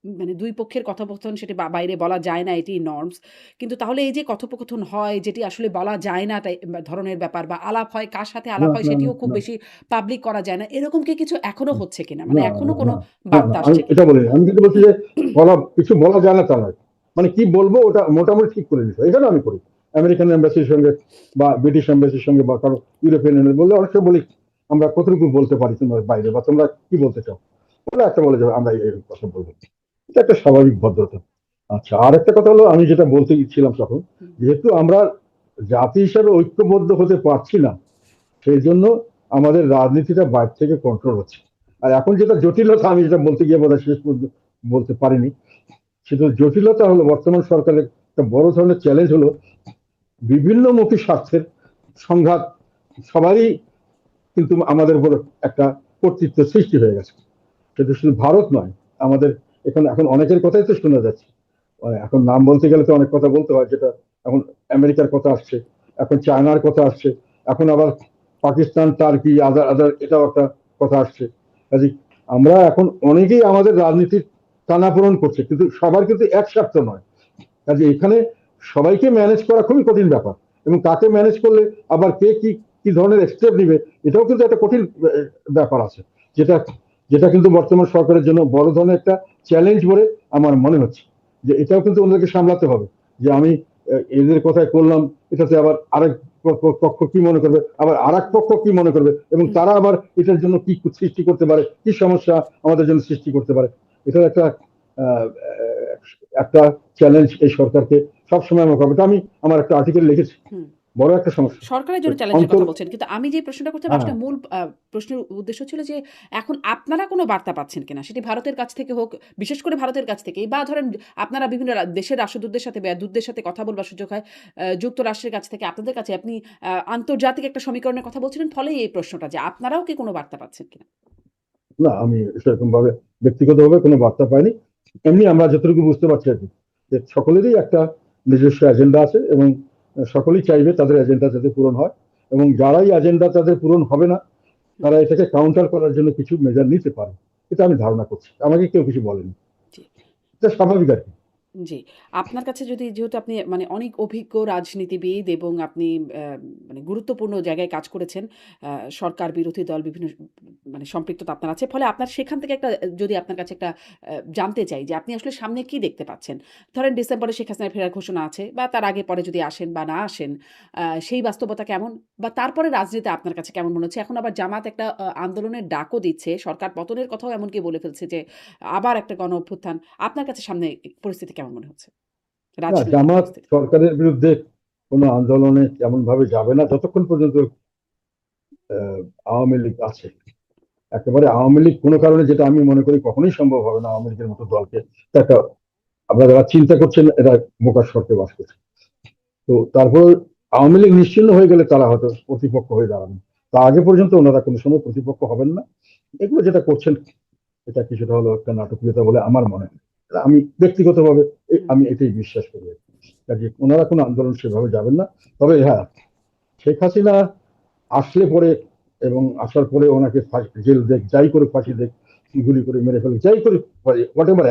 মানে ২ পক্ষের কথোপকথন সেটি বাইরে বলা যায় না এটি নরমস। কিন্তু তাহলে এই যে কথোপকথন হয় যেটি আসলে বলা যায় না ধরনের ব্যাপার বা আলাপ হয়, কার সাথে না আলাপ হয় না না সেটিও খুব না বেশি পাবলিক করা যায় না। এরকম কি কিছু এখনো হচ্ছে কিনা? মানে না এখনো না কোনো না না না, বার্তা আমি আসছে এটা কিনা? বলিনি। আমি কিন্তু বলছি যে কিছু বলা যায় না তা নয়। মানে কি বলবো ওটা মোটামুটি ঠিক করে দিতে, এখানে আমি করি আমেরিকান এম্বাসির সঙ্গে বা ব্রিটিশ এম্বাসির সঙ্গে বা কারো ইউরোপিয়ান এম্বাসি বললে অনেক সময় বলি আমরা কতটুকু বলতে পারি তোমার বাইরে, বা তোমরা কি বলতে চাও, ওরা একটা বলে যাবে আমরা এই কথা বলবো। এটা একটা স্বাভাবিক ভদ্রতা। আচ্ছা, আর একটা কথা হলো, আমি যেটা বলতে ইচ্ছিলাম তখন, হুম, যেহেতু আমরা জাতি হিসাবে ঐক্যবদ্ধ হতে পারছি না, সেই জন্য আমাদের রাজনীতিটা বাইরে থেকে কন্ট্রোল হচ্ছে। আর এখন যেটা জটিলতা, আমি যেটা বলতে গিয়ে বোধহয় শেষ পর্যন্ত বলতে পারিনি, সেটা জটিলতা হলো বর্তমান সরকারের একটা বড় ধরনের চ্যালেঞ্জ হলো বিভিন্নমুখী স্বার্থের সংঘাত। সবারই কিন্তু আমাদের উপর একটা কর্তৃত্ব সৃষ্টি হয়ে গেছে। সেটা শুধু ভারত নয়, আমাদের এখন এখন অনেকের কথাই তো শোনা যাচ্ছে। এখন নাম বলতে গেলে তো অনেক কথা বলতে হয়, যেটা এখন আমেরিকার কথা আসছে, এখন চায়নার কথা আসছে, এখন আবার পাকিস্তান, টার্কি, আদার আদার এটাও একটা কথা আসছে। কাজে আমরা এখন অনেকেই আমাদের রাজনীতির টানাপোড়েন করছে, কিন্তু সবার কিন্তু এক স্বার্থ নয়। কাজে এখানে সবাইকে ম্যানেজ করা খুবই কঠিন ব্যাপার, এবং কাকে ম্যানেজ করলে আবার কে কি কি ধরনের স্টেপ নিবে, এটাও কিন্তু একটা কঠিন ব্যাপার আছে, যেটা যেটা কিন্তু বর্তমান সরকারের জন্য বড় ধরনের একটা চ্যালেঞ্জ বলে আমার মনে হচ্ছে। যে এটাও কিন্তু ওনাদেরকে সামলাতে হবে, যে আমি এদের কথায় করলাম, এটাতে আবার আরেক পক্ষ কি মনে করবে, আবার আর এক পক্ষ কি মনে করবে, এবং হুম। তারা আবার এটার জন্য কি সৃষ্টি করতে পারে, কি সমস্যা আমাদের জন্য সৃষ্টি করতে পারে। এটার একটা আহ, একটা চ্যালেঞ্জ এই সরকারকে সবসময় মোকাবিলা। আমি আমার একটা আর্টিকেল লিখেছি, হুম। বড় একটা সমস্যা সরকারের জন্য চ্যালেঞ্জের অন্তর। কথা বলছেন। কিন্তু আমি যে প্রশ্নটা করতে হ্যাঁ, আসলে মূল প্রশ্নের উদ্দেশ্য ছিল যে, এখন আপনারা কোনো বার্তা পাচ্ছেন কিনা? সেটি ভারতের কাছ থেকে হোক, বিশেষ করে ভারতের কাছ থেকেই বা ধরেন আপনারা বিভিন্ন দেশের রাষ্ট্রদূতদের সাথে বা দূতদের সাথে কথা বলবার সুযোগ হয়। যুক্তরাষ্ট্রের কাছ থেকে আপনাদের কাছে আপনি আন্তর্জাতিক একটা সমীকরণের কথা বলছিলেন। ফলেই এই প্রশ্নটা যে আপনারাও কি কোনো বার্তা পাচ্ছেন কিনা? না আমি সেরকম ভাবে ব্যক্তিগতভাবে কোনো বার্তা পাইনি। এমনি আমরা যতটুকু বুঝতে পারছি আর কি, যে সকলেরই একটা নিজস্ব এজেন্ডা আছে, এবং সকলেই চাইবে তাদের এজেন্ডা যাতে পূরণ হয়, এবং যারাই এজেন্ডা তাদের পূরণ হবে না, হুম, তারা এটাকে কাউন্টার করার জন্য কিছু মেজার নিতে পারে। এটা আমি ধারণা করছি, আমাকে কেউ কিছু বলেনি। জি। এটা স্বাভাবিক আর কি। জি। আপনার কাছে যদি যেহেতু আপনি মানে অনেক অভিজ্ঞ রাজনীতিবিদ এবং আপনি অ্যা মানে গুরুত্বপূর্ণ জায়গায় কাজ করেছেন। সরকার বিরোধী দল বিভিন্ন মানে সম্পৃক্ততা আপনার আছে। ফলে আপনার সেখান থেকে একটা যদি আপনার কাছে একটা জানতে চাই যে আপনি আসলে সামনে কি দেখতে পাচ্ছেন? ধরেন ডিসেম্বরে শেখ হাসিনার ফেরার ঘোষণা আছে বা তার আগে পরে যদি আসেন বা না আসেন, সেই বাস্তবতা কেমন? বা তারপরে রাজনীতি আপনার কাছে কেমন মনে হচ্ছে? এখন আবার জামাত একটা আন্দোলনের ডাকও দিচ্ছে। সরকার পতনের কথাও এমনকি বলে ফেলছে যে আবার একটা গণ অভ্যুত্থান। আপনার কাছে সামনে পরিস্থিতি কেমন মনে হচ্ছে? না, রাজনৈতিক জামাত পরিস্থিতি। সরকারের বিরুদ্ধে কোনো আন্দোলনে তেমন ভাবে যাবে না যতক্ষণ পর্যন্ত আওয়ামী লীগ আছে। একেবারে আওয়ামী লীগ কোনো কারণে, যেটা আমি মনে করি কখনোই সম্ভব হবে না, আওয়ামী লীগের মতো দলকে একটা, আপনারা যারা চিন্তা করছেন এরা বোকার স্বর্গে বাস করছে। তো তারপর আওয়ামী লীগ নিশ্চিহ্ন হয়ে গেলে তারা হয়তো প্রতিপক্ষ হয়ে দাঁড়াবেন। তা আগে পর্যন্ত ওনারা কোনো সময় প্রতিপক্ষ হবেন না। এগুলো যেটা করছেন এটা কিছুটা হলো একটা নাটকীয়তা বলে আমার মনে হয়। আমি ব্যক্তিগতভাবে হুম, আমি এটাই বিশ্বাস করি। কাজে ওনারা কোনো আন্দোলন সেভাবে যাবেন না। তবে হ্যাঁ, শেখ হাসিনা আসলে পরে এবং আসার পরে ওনাকে জেল দেখ, যাই করে ফাঁসি দেখ, গুলি করে মেরে ফেলে, যাই করে হোয়াট এভার